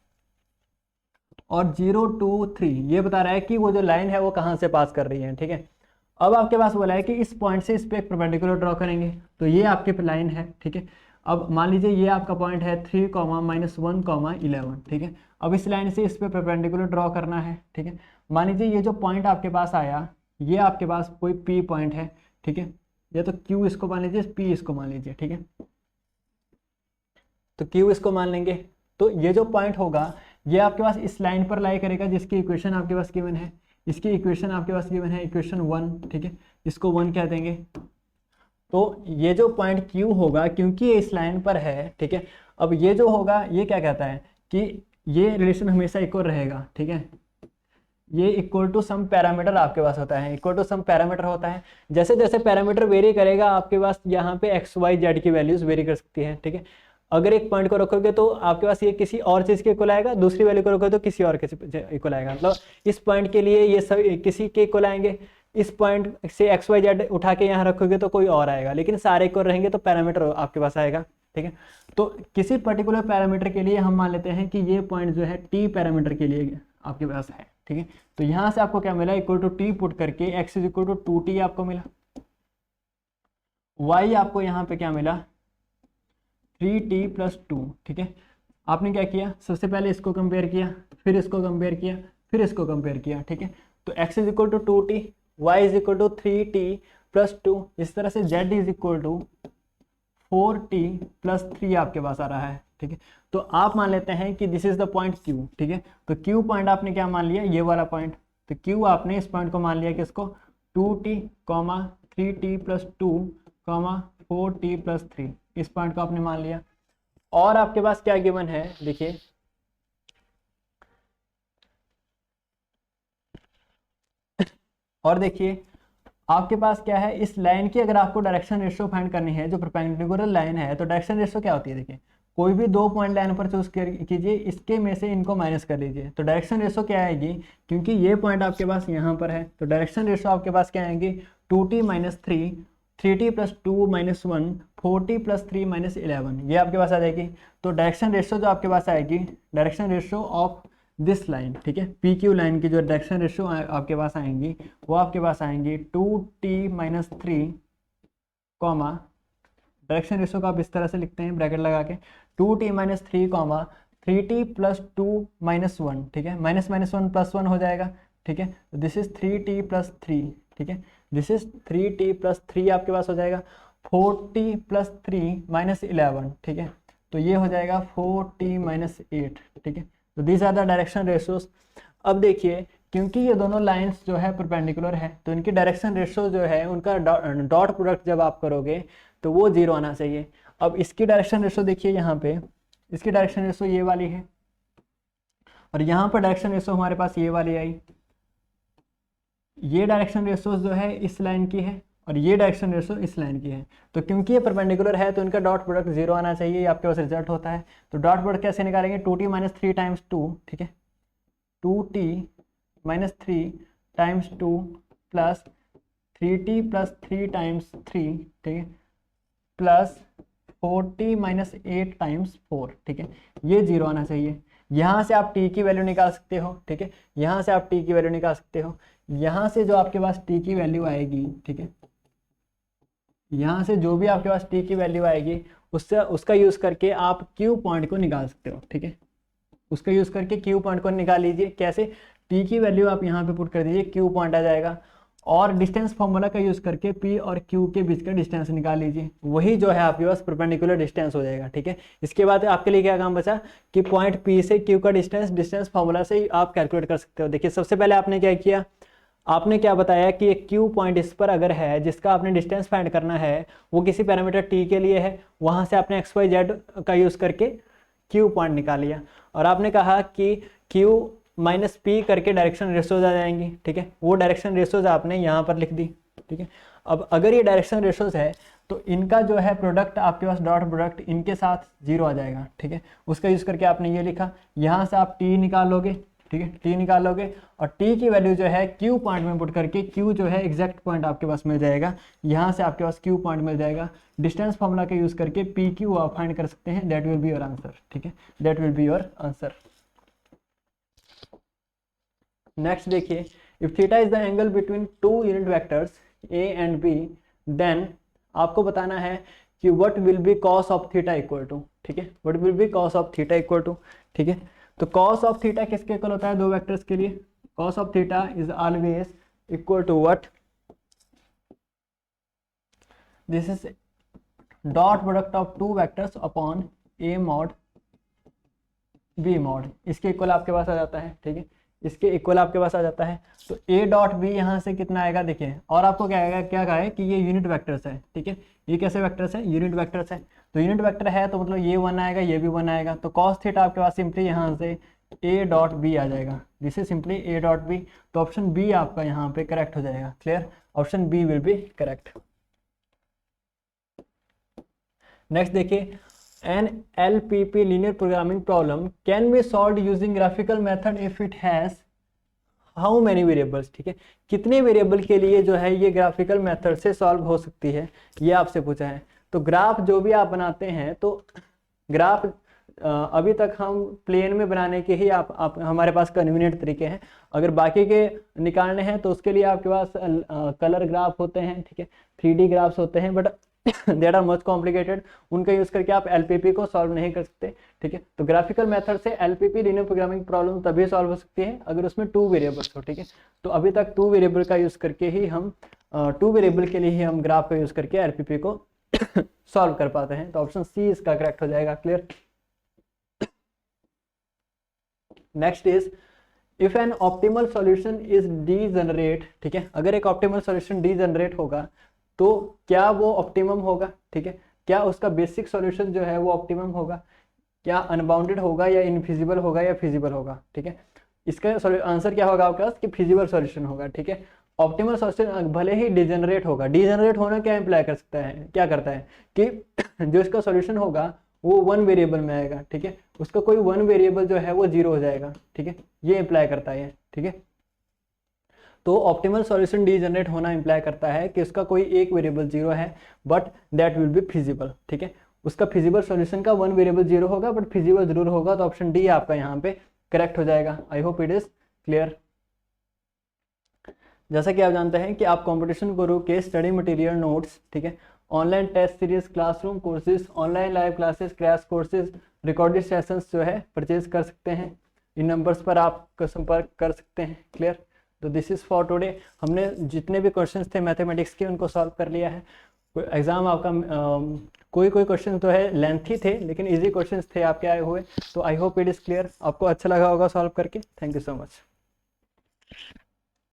और 0 2 3 ये बता रहा है कि वो जो लाइन है वो कहाँ से पास कर रही है। ठीक है, अब आपके पास बोला है कि इस पॉइंट से इस पे एक परपेंडिकुलर ड्रॉ करेंगे, तो ये आपके लाइन है। ठीक है, अब मान लीजिए ये आपका पॉइंट है 3, -1, 11। ठीक है, अब इस लाइन से इस पे परपेंडिकुलर ड्रॉ करना है। ठीक है, मान लीजिए ये जो पॉइंट आपके पास आया ये आपके पास कोई P पॉइंट है। ठीक है, या तो Q इसको मान लीजिए, P इसको मान लीजिए, ठीक है। तो Q इसको मान लेंगे, तो ये जो पॉइंट होगा ये आपके पास इस लाइन पर लाई करेगा जिसकी इक्वेशन आपके पास गिवन है। इसकी इक्वेशन आपके पास गिवन है इक्वेशन 1, ठीक है, इसको 1 कह देंगे। तो ये जो पॉइंट Q होगा, क्योंकि ये इस लाइन पर है, ठीक है, अब ये जो होगा ये क्या कहता है कि ये रिलेशन हमेशा इक्वल रहेगा, ठीक है। ये इक्वल टू सम पैरामीटर आपके पास होता है, इक्वल टू सम पैरामीटर होता है। जैसे जैसे पैरामीटर वेरी करेगा आपके पास यहाँ पे एक्स वाई जेड की वैल्यूज वेरी कर सकती है, ठीक है। अगर एक पॉइंट को रखोगे तो आपके पास ये किसी और चीज के इक्वल आएगा, दूसरी वैल्यू को रखोगे तो किसी और के इक्वल आएगा। मतलब इस पॉइंट के लिए ये सब किसी के इक्वल आएंगे, इस पॉइंट से एक्स वाई जेड उठा के यहाँ रखोगे तो कोई और आएगा, लेकिन सारे इक्वल रहेंगे तो पैरामीटर आपके पास आएगा, ठीक है। तो किसी पर्टिकुलर पैरामीटर के लिए हम मान लेते हैं कि ये पॉइंट जो है टी पैरामीटर के लिए आपके पास है, ठीक है। तो यहाँ से आपको क्या मिला, इक्वल टू टी पुट करके x is equal to 2t आपको मिला। y आपको यहाँ पे क्या मिला, 3t प्लस 2, ठीक है। आपने क्या किया, सबसे पहले इसको कंपेयर किया, फिर इसको कंपेयर किया, फिर इसको कंपेयर किया, ठीक है। तो x is equal to 2t, y is equal to 3t plus 2, इस तरह से z is equal to 4t plus 3 आपके पास आ रहा है, ठीक है। तो आप मान लेते हैं कि this is the point Q, ठीक है। तो Q पॉइंट आपने क्या मान लिया, ये वाला पॉइंट। तो Q आपने इस पॉइंट को मान लिया कि इसको 2t, 3t plus 2, 4t plus 3, इस पॉइंट को आपने मान लिया। और आपके पास क्या गिवन है, देखिए और देखिए आपके पास क्या है, इस लाइन की अगर आपको डायरेक्शन रेशियो फाइंड करनी है, जो परपेंडिकुलर लाइन है, तो डायरेक्शन रेशियो क्या होती है, देखिए कोई भी 2 पॉइंट लाइन पर चूज कीजिए, इसके में से इनको माइनस कर लीजिए, तो डायरेक्शन रेशियो क्या आएगी, क्योंकि ये पॉइंट आपके पास यहाँ पर है, तो डायरेक्शन रेशियो आपके पास क्या आएंगी, 2t minus 3, 3t plus 2 minus 1, 4t plus 3 minus 11, ये आपके पास आ जाएगी। तो डायरेक्शन रेशियो जो आपके पास आएगी, direction ratio of this line, ठीक है, पी क्यू लाइन की जो डायरेक्शन रेशियो आपके पास आएंगी, वो आपके पास आएंगी 2t minus 3, comma direction ratio को आप इस तरह से लिखते हैं ब्रैकेट लगा के, 2t minus 3, comma 3t plus 2 minus 1, ठीक है, माइनस माइनस 1 प्लस 1 हो जाएगा, ठीक है। तो दिस इज 3t प्लस 3, ठीक है, दिस इज 3t प्लस 3 आपके पास हो जाएगा, 4t प्लस 3 माइनस 11, ठीक है। तो ये हो जाएगा 4t माइनस 8, ठीक है। तो these are the direction ratios. अब देखिए क्योंकि ये दोनों लाइंस जो है परपेंडिकुलर है, तो इनकी डायरेक्शन रेशियो जो है उनका डॉट प्रोडक्ट जब आप करोगे तो वो 0 आना चाहिए। अब इसकी डायरेक्शन रेशियो देखिए, यहाँ पे इसकी डायरेक्शन रेशियो ये वाली है, और यहाँ पर डायरेक्शन रेशियो हमारे पास ये वाली आई। ये डायरेक्शन रेशियो जो है इस लाइन की है, और ये डायरेक्शन रेशियो इस लाइन की है। तो क्योंकि ये परपेंडिकुलर है तो इनका डॉट प्रोडक्ट 0 आना चाहिए, ये आपके पास रिजल्ट होता है। तो डॉट प्रोडक्ट कैसे निकालेंगे, 2t माइनस 3 टाइम्स 2, ठीक है, 2t minus 3 times 2 plus 3t plus 3 times 3, ठीक है, प्लस 4t माइनस 8 टाइम्स 4, ठीक है, ये 0 आना चाहिए। यहाँ से आप t की वैल्यू निकाल सकते हो, ठीक है, यहाँ से आप t की वैल्यू निकाल सकते हो। यहाँ से जो आपके पास t की वैल्यू आएगी, ठीक है, यहाँ से जो भी आपके पास t की वैल्यू आएगी उससे उसका यूज़ करके आप q पॉइंट को निकाल सकते हो, ठीक है, उसका यूज़ करके q पॉइंट को निकाल लीजिए। कैसे, t की वैल्यू आप यहाँ पे पुट कर दीजिए, q पॉइंट आ जाएगा, और डिस्टेंस फॉर्मूला का यूज़ करके p और q के बीच का डिस्टेंस निकाल लीजिए, वही जो है आपके पास परपेंडिकुलर डिस्टेंस हो जाएगा, ठीक है। इसके बाद आपके लिए क्या काम बचा कि पॉइंट p से q का डिस्टेंस फॉर्मूला से आप कैलकुलेट कर सकते हो। देखिए सबसे पहले आपने क्या किया, आपने क्या बताया कि एक Q पॉइंट इस पर अगर है जिसका आपने डिस्टेंस फाइंड करना है, वो किसी पैरामीटर t के लिए है, वहां से आपने x y z का यूज़ करके Q पॉइंट निकाल लिया, और आपने कहा कि Q माइनस पी करके डायरेक्शन रेशियोज आ जाएंगी, ठीक है, वो डायरेक्शन रेशियोज आपने यहाँ पर लिख दी, ठीक है। अब अगर ये डायरेक्शन रेशियोज है तो इनका जो है प्रोडक्ट आपके पास डॉट प्रोडक्ट इनके साथ 0 आ जाएगा, ठीक है, उसका यूज़ करके आपने ये लिखा। यहाँ से आप t निकालोगे, ठीक है, t निकालोगे, और t की वैल्यू जो है q पॉइंट में पुट करके q जो है एग्जैक्ट पॉइंट आपके पास मिल जाएगा, यहाँ से आपके पास q पॉइंट मिल जाएगा। डिस्टेंस फॉर्मूला का यूज़ करके पी क्यू आप फाइंड कर सकते हैं, that will be your answer, ठीक है, that will be your answer. Next देखिए, if theta is the angle between 2 unit vectors a and b, then आपको बताना है कि what will be cos of theta equal to, ठीक है, what will be cos of theta equal to, ठीक है। तो कॉस ऑफ थीटा किसके इक्वल होता है, 2 वेक्टर्स के लिए, cos of theta is always equal to what, this is dot product of two vectors upon a mod b mod, इसके इक्वल आपके पास आ जाता है, ठीक है, इसके इक्वल आपके पास आ जाता है। तो ए डॉट बी यहाँ से कितना आएगा देखिए, और आपको क्या आएगा, क्या कहा है कि ये यूनिट वेक्टर्स है, ठीक है, ये कैसे वेक्टर्स है, यूनिट वेक्टर्स है। तो यूनिट वेक्टर है तो मतलब ये 1 आएगा, ये भी 1 आएगा, तो कॉस थीटा आपके पास सिंपली यहाँ से ए डॉट बी आ जाएगा, this is simply a dot b. तो ऑप्शन बी आपका यहाँ पे करेक्ट हो जाएगा। Clear, option B will be correct. Next देखिए, an LPP linear programming problem can be solved using graphical method if it has how many variables, ठीक है, कितने वेरिएबल के लिए जो है ये ग्राफिकल मेथड से सॉल्व हो सकती है, ये आपसे पूछा है। तो ग्राफ जो भी आप बनाते हैं, तो ग्राफ अभी तक हम प्लेन में बनाने के ही आप हमारे पास कन्वीनियंट तरीके हैं। अगर बाकी के निकालने हैं तो उसके लिए आपके पास कलर ग्राफ होते हैं, ठीक है, 3D ग्राफ्स होते हैं, but that are much complicated, उनका यूज करके आप एलपीपी को सॉल्व नहीं कर सकते, ठीक है। तो ग्राफिकल मेथड से एलपीपी लीनियर प्रोग्रामिंग प्रॉब्लम तभी सॉल्व हो सकती है अगर उसमें 2 वेरिएबल्स हो, ठीक है। तो अभी तक 2 वेरिएबल का यूज करके ही हम 2 वेरिएबल के लिए ही हम ग्राफ का यूज करके एलपीपी को सॉल्व कर पाते हैं। तो ऑप्शन सी इसका करेक्ट हो जाएगा। Clear. Next is if an optimal solution is degenerate, ठीक है, अगर एक ऑप्टिमल सॉल्यूशन डी जनरेट होगा तो क्या वो ऑप्टिमम होगा, ठीक है, क्या उसका बेसिक सॉल्यूशन जो है वो ऑप्टिमम होगा, क्या अनबाउंडेड होगा या इनफिजिबल होगा या फिजिबल होगा, ठीक है। इसका आंसर क्या होगा आपके पास कि फिजिबल सॉल्यूशन होगा, ठीक है। ऑप्टिमल सॉल्यूशन भले ही डिजेनरेट होगा, डिजेनरेट होना क्या इंप्लाई कर सकता है, क्या करता है कि जो इसका सॉल्यूशन होगा वो 1 वेरिएबल में आएगा, ठीक है, उसका कोई 1 वेरिएबल जो है वो 0 हो जाएगा, ठीक है, ये इंप्लाई करता है, ठीक है। तो ऑप्टिमल सॉल्यूशन डीजनरेट होना इंप्लाई करता है कि उसका कोई एक वेरिएबल 0 है but that will B feasible, ठीक है, उसका फिजिबल सॉल्यूशन का 1 वेरिएबल 0 होगा बट फिजिबल जरूर होगा। तो ऑप्शन डी आपका यहाँ पे करेक्ट हो जाएगा। I hope it is clear. जैसा कि आप जानते हैं कि आप कंपटीशन गुरु के स्टडी मटेरियल नोट्स, ठीक है, online test series, classroom courses, online live classes, crash courses, recorded sessions जो है परचेज कर सकते हैं। इन नंबर्स पर आप संपर्क कर सकते हैं। क्लियर। तो दिस इज़ फॉर टुडे। हमने जितने भी क्वेश्चंस थे मैथमेटिक्स के उनको सॉल्व कर लिया है। एग्जाम आपका कोई क्वेश्चन तो है लेंथी थे लेकिन इजी क्वेश्चंस थे आपके आए हुए। तो आई होप इट इज़ क्लियर। आपको अच्छा लगा होगा सॉल्व करके। Thank you so much.